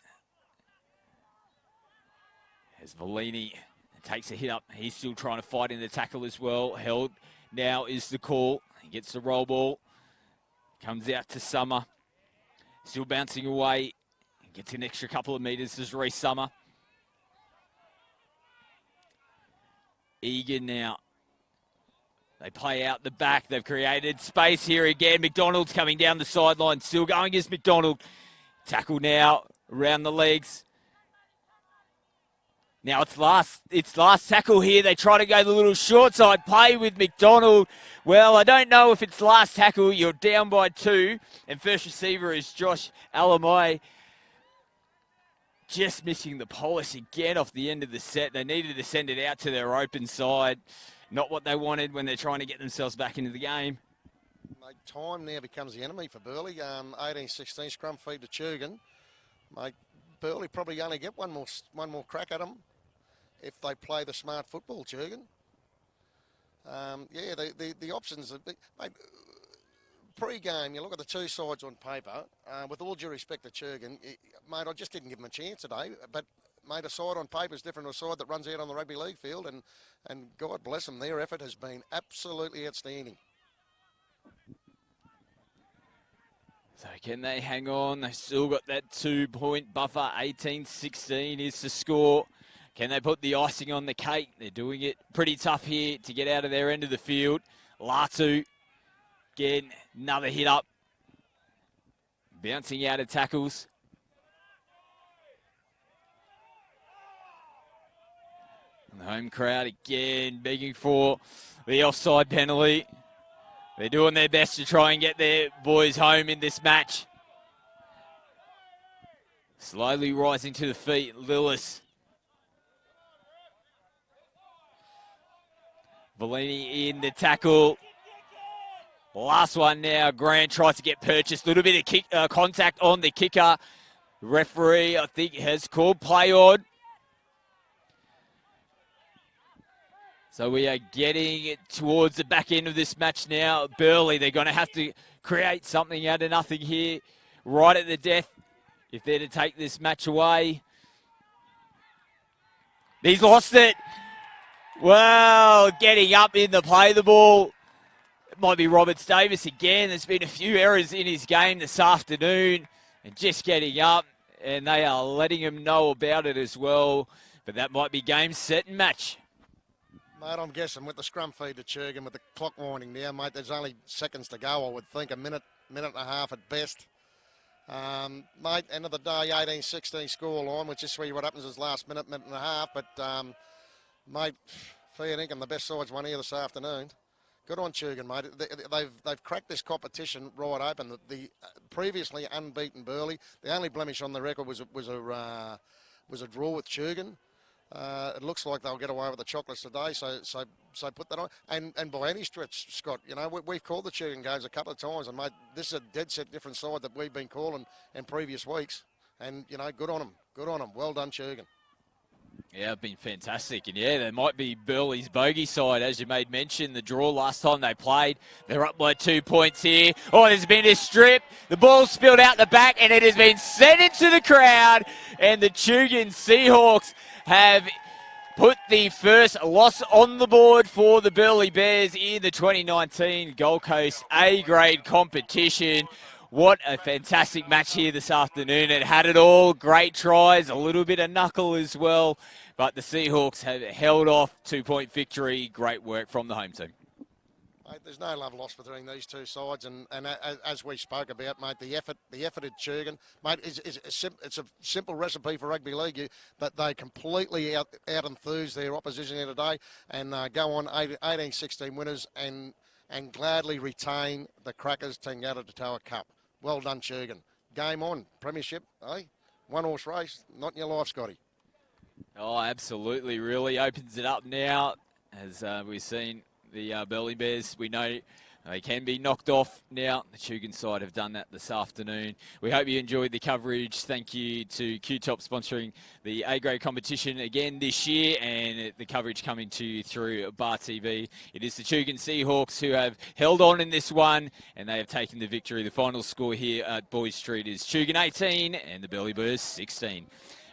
As Vellini takes a hit up. He's still trying to fight in the tackle as well. Held now is the call. He gets the roll ball. Comes out to Summer. Still bouncing away. Gets an extra couple of metres as Reece Summer. Egan now. They play out the back. They've created space here again. McDonald's coming down the sideline. Still going as McDonald. Tackle now around the legs. Now it's last tackle here. They try to go the little short side play with McDonald. Well, I don't know if it's last tackle. You're down by 2. And first receiver is Josh Alamai. Just missing the polish again off the end of the set. They needed to send it out to their open side. Not what they wanted when they're trying to get themselves back into the game. Mate, time now becomes the enemy for Burleigh. 18-16 scrum feed to Tugan. Mate, Burleigh probably only get one more crack at them if they play the smart football, Tugan. Yeah, the options, mate, pre-game, you look at the two sides on paper. With all due respect to Tugan, mate, I just didn't give them a chance today. But mate, a side on paper is different to a side that runs out on the rugby league field, and God bless them, their effort has been absolutely outstanding. So can they hang on? They still got that 2-point buffer. 18-16 is the score. Can they put the icing on the cake? They're doing it pretty tough here to get out of their end of the field. Latu, again, another hit up. Bouncing out of tackles. And the home crowd again begging for the offside penalty. They're doing their best to try and get their boys home in this match. Slowly rising to the feet, Lillis. Vellini in the tackle. Last one now. Grant tries to get purchased. A little bit of kick, contact on the kicker. Referee, I think, has called play on. So we are getting it towards the back end of this match now. Burleigh, they're going to have to create something out of nothing here. Right at the death if they're to take this match away. He's lost it. Well, getting up in the play the ball. It might be Roberts Davis again. There's been a few errors in his game this afternoon. And just getting up. And they are letting him know about it as well. But that might be game, set, and match. Mate, I'm guessing with the scrum feed to Tugan, with the clock winding now, mate, there's only seconds to go, I would think, a minute and a half at best. Mate, end of the day, 18-16 score line, which is what happens is last minute and a half. But, mate, fair dinkum, the best side's won here this afternoon. Good on Tugan, mate. They've cracked this competition right open. The previously unbeaten Burleigh, the only blemish on the record was a draw with Tugan. It looks like they'll get away with the chocolates today, so put that on. And by any stretch, Scott, you know, we've called the Tugan games a couple of times, and mate, this is a dead set different side that we've been calling in previous weeks. And, you know, good on them. Good on them. Well done, Tugan. Yeah, it's been fantastic. And yeah, there might be Burleigh's bogey side, as you made mention. The draw last time they played, they're up by 2 points here. Oh, there's been a strip. The ball spilled out the back, and it has been sent into the crowd. And the Tugan Seahawks have put the first loss on the board for the Burleigh Bears in the 2019 Gold Coast A-grade competition. What a fantastic match here this afternoon. It had it all. Great tries, a little bit of knuckle as well. But the Seahawks have held off 2-point victory. Great work from the home team. Mate, there's no love lost between these two sides, and as we spoke about, mate, the effort at Tugan, mate, it's a simple recipe for rugby league. But they completely out enthused their opposition here today, and go on 18-16 winners, and gladly retain the Crackers Tangata Tatoa Cup. Well done, Tugan. Game on, premiership, eh? One horse race, not in your life, Scotty. Oh, absolutely, really opens it up now, as we've seen. The Burleigh Bears, we know they can be knocked off now. The Tugan side have done that this afternoon. We hope you enjoyed the coverage. Thank you to QTOP sponsoring the A-grade competition again this year, and the coverage coming to you through Bar TV. It is the Tugan Seahawks who have held on in this one, and they have taken the victory. The final score here at Boyd Street is Tugan 18 and the Burleigh Bears 16.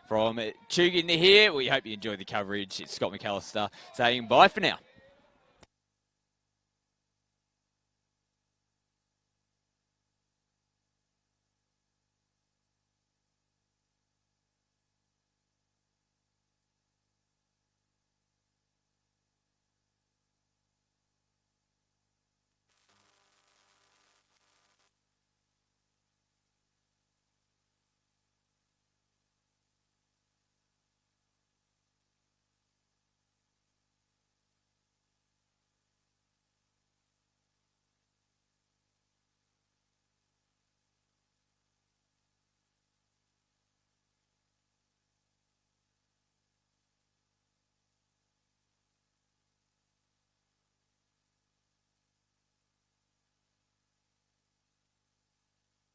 From Tugan to here, we hope you enjoyed the coverage. It's Scott McAllister saying bye for now.